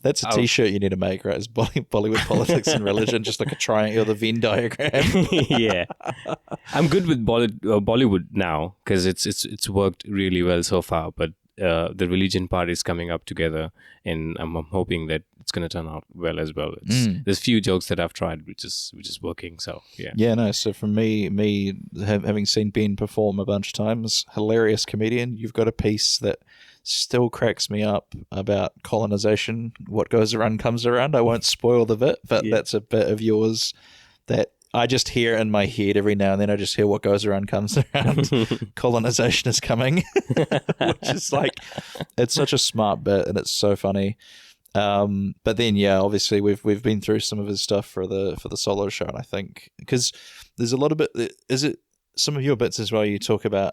that's a T-shirt you need to make, right? It's Bollywood, politics, and religion, just like a triangle, the Venn diagram. Yeah, I'm good with Bollywood now because it's worked really well so far, but the religion part is coming up together, and I'm hoping that it's going to turn out well as well. There's few jokes that I've tried which is working. So no. So for me having seen Ben perform a bunch of times, hilarious comedian. You've got a piece that still cracks me up about colonization. What goes around comes around. I won't spoil the bit, but that's a bit of yours that I just hear in my head every now and then. I just hear what goes around comes around. Colonization is coming, which is like, it's such a smart bit and it's so funny. But then, obviously we've been through some of his stuff for the solo show, and I think because there's a lot of bit. Is it some of your bits as well? You talk about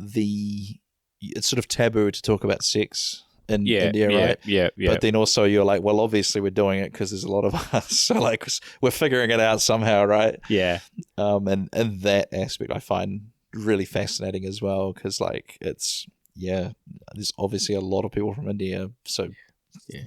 it's sort of taboo to talk about sex in India, right? Yeah. But then also you're like, well, obviously we're doing it because there's a lot of us, so like we're figuring it out somehow, right? Yeah. And that aspect I find really fascinating as well, because like there's obviously a lot of people from India, so. Yeah,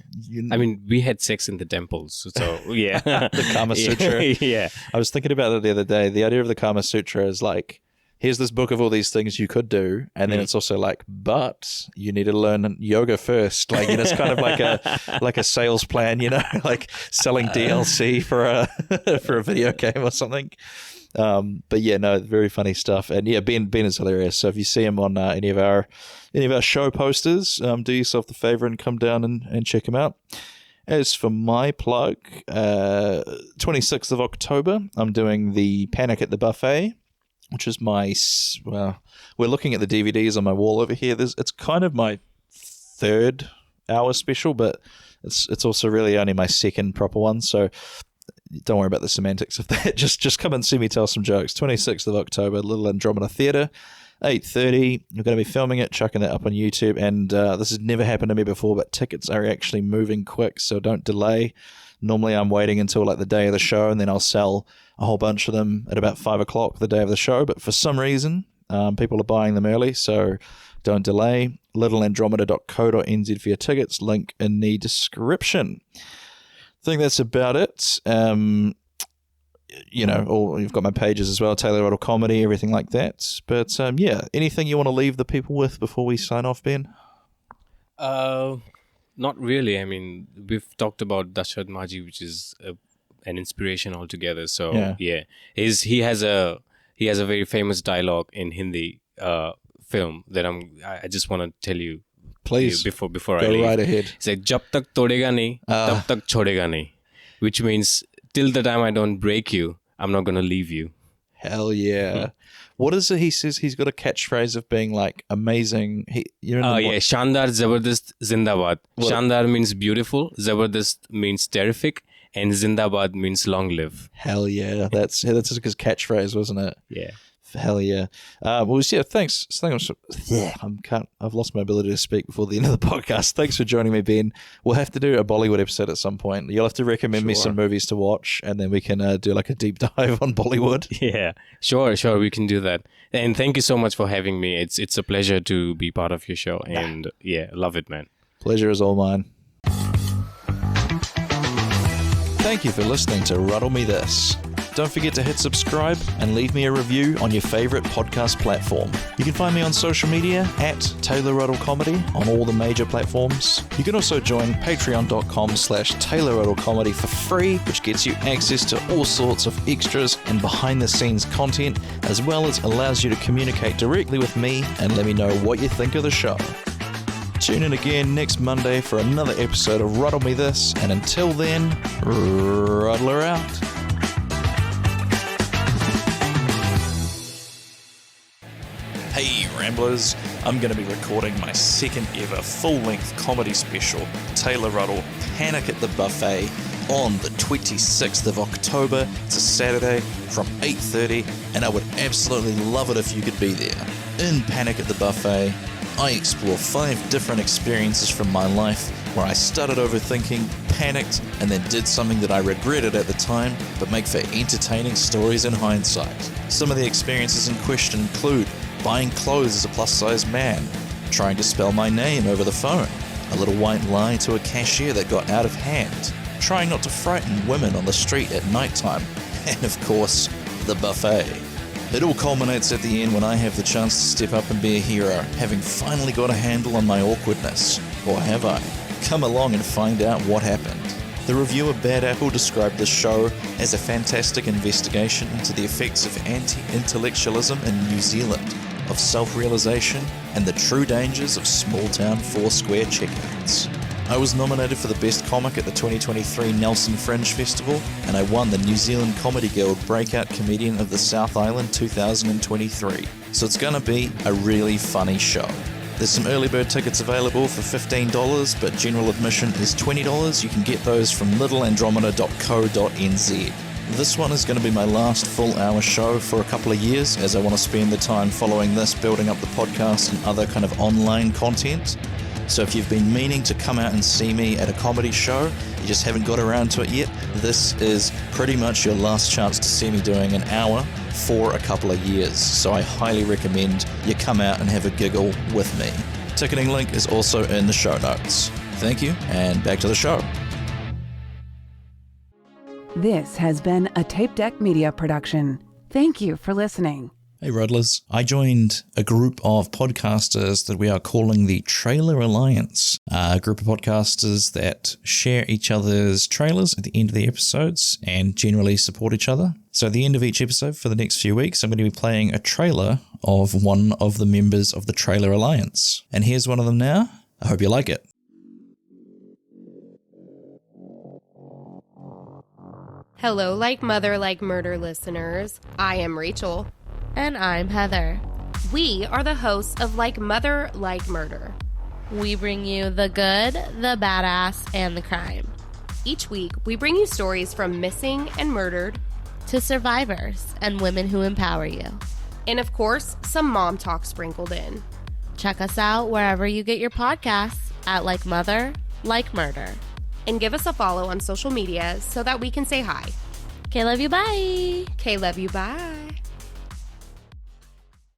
I mean, we had sex in the temples, so yeah. The Kama Sutra. Yeah. I was thinking about it the other day. The idea of the Kama Sutra is like, here's this book of all these things you could do, and then it's also like, but you need to learn yoga first. Like, it's kind of like a sales plan, like selling DLC for a video game or something. But very funny stuff. And Ben is hilarious. So if you see him on any of our show posters, do yourself the favor and come down and check him out. As for my plug, 26th of October, I'm doing the Panic at the Buffet, which is we're looking at the DVDs on my wall over here. It's kind of my 3rd hour special, but it's also really only my 2nd proper one. So don't worry about the semantics of that. Just come and see me tell some jokes. 26th of October, Little Andromeda Theatre, 8:30. We're going to be filming it, chucking that up on YouTube. And this has never happened to me before, but tickets are actually moving quick, so don't delay. Normally I'm waiting until like the day of the show, and then I'll sell a whole bunch of them at about 5 o'clock the day of the show. But for some reason, people are buying them early, so don't delay. littleandromeda.co.nz for your tickets. Link in the description. I think that's about it. Or you've got my pages as well, Taylor Ruddle Comedy, everything like that. But anything you want to leave the people with before we sign off, Ben? Not really. I mean, we've talked about Dashrath Manjhi, which is an inspiration altogether. So he has a very famous dialogue in Hindi film that I just want to tell you. Please, before go I leave. right ahead. It's like "Jab tak todega nahi, tab tak chhodega nahi," which means till the time I don't break you, I'm not gonna leave you. Hell yeah! What is it? He says he's got a catchphrase of being like amazing. Shandar, Zabardast, Zindabad. What? Shandar means beautiful, Zabardast means terrific, and Zindabad means long live. Hell yeah! That's his catchphrase, wasn't it? Yeah. Hell yeah. Thanks. I've lost my ability to speak before the end of the podcast. Thanks for joining me, Ben. We'll have to do a Bollywood episode at some point. You'll have to recommend me some movies to watch, and then we can do like a deep dive on Bollywood. Yeah, sure. We can do that. And thank you so much for having me. It's a pleasure to be part of your show. And love it, man. Pleasure is all mine. Thank you for listening to Ruddle Me This. Don't forget to hit subscribe and leave me a review on your favorite podcast platform. You can find me on social media at Taylor Ruddle Comedy on all the major platforms. You can also join patreon.com/Taylor Ruddle Comedy for free, which gets you access to all sorts of extras and behind the scenes content, as well as allows you to communicate directly with me and let me know what you think of the show. Tune in again next Monday for another episode of Ruddle Me This, and until then, ruddle her out. Hey Ramblers, I'm going to be recording my second ever full-length comedy special, Taylor Ruddle, Panic at the Buffet, on the 26th of October. It's a Saturday from 8:30, and I would absolutely love it if you could be there. In Panic at the Buffet, I explore 5 different experiences from my life where I started overthinking, panicked, and then did something that I regretted at the time, but make for entertaining stories in hindsight. Some of the experiences in question include buying clothes as a plus-size man, trying to spell my name over the phone, a little white lie to a cashier that got out of hand, trying not to frighten women on the street at nighttime, and of course, the buffet. It all culminates at the end when I have the chance to step up and be a hero, having finally got a handle on my awkwardness. Or have I? Come along and find out what happened. The reviewer Bad Apple described this show as a fantastic investigation into the effects of anti-intellectualism in New Zealand, of self-realization, and the true dangers of small-town four-square checkouts. I was nominated for the Best Comic at the 2023 Nelson Fringe Festival, and I won the New Zealand Comedy Guild Breakout Comedian of the South Island 2023. So it's gonna be a really funny show. There's some early bird tickets available for $15, but general admission is $20. You can get those from littleandromeda.co.nz. This one is going to be my last full-hour show for a couple of years, as I want to spend the time following this, building up the podcast and other kind of online content. So if you've been meaning to come out and see me at a comedy show, you just haven't got around to it yet, this is pretty much your last chance to see me doing an hour for a couple of years. So I highly recommend you come out and have a giggle with me. Ticketing link is also in the show notes. Thank you, and back to the show. This has been a Tape Deck Media production. Thank you for listening. Hey Ruddlers, I joined a group of podcasters that we are calling the Trailer Alliance, a group of podcasters that share each other's trailers at the end of the episodes and generally support each other. So at the end of each episode for the next few weeks, I'm going to be playing a trailer of one of the members of the Trailer Alliance. And here's one of them now. I hope you like it. Hello, Like Mother, Like Murder listeners. I am Rachel. And I'm Heather. We are the hosts of Like Mother, Like Murder. We bring you the good, the badass, and the crime. Each week, we bring you stories from missing and murdered to survivors and women who empower you. And of course, some mom talk sprinkled in. Check us out wherever you get your podcasts at Like Mother, Like Murder. and give us a follow on social media so that we can say hi. Okay, love you. Bye. Okay, love you. Bye.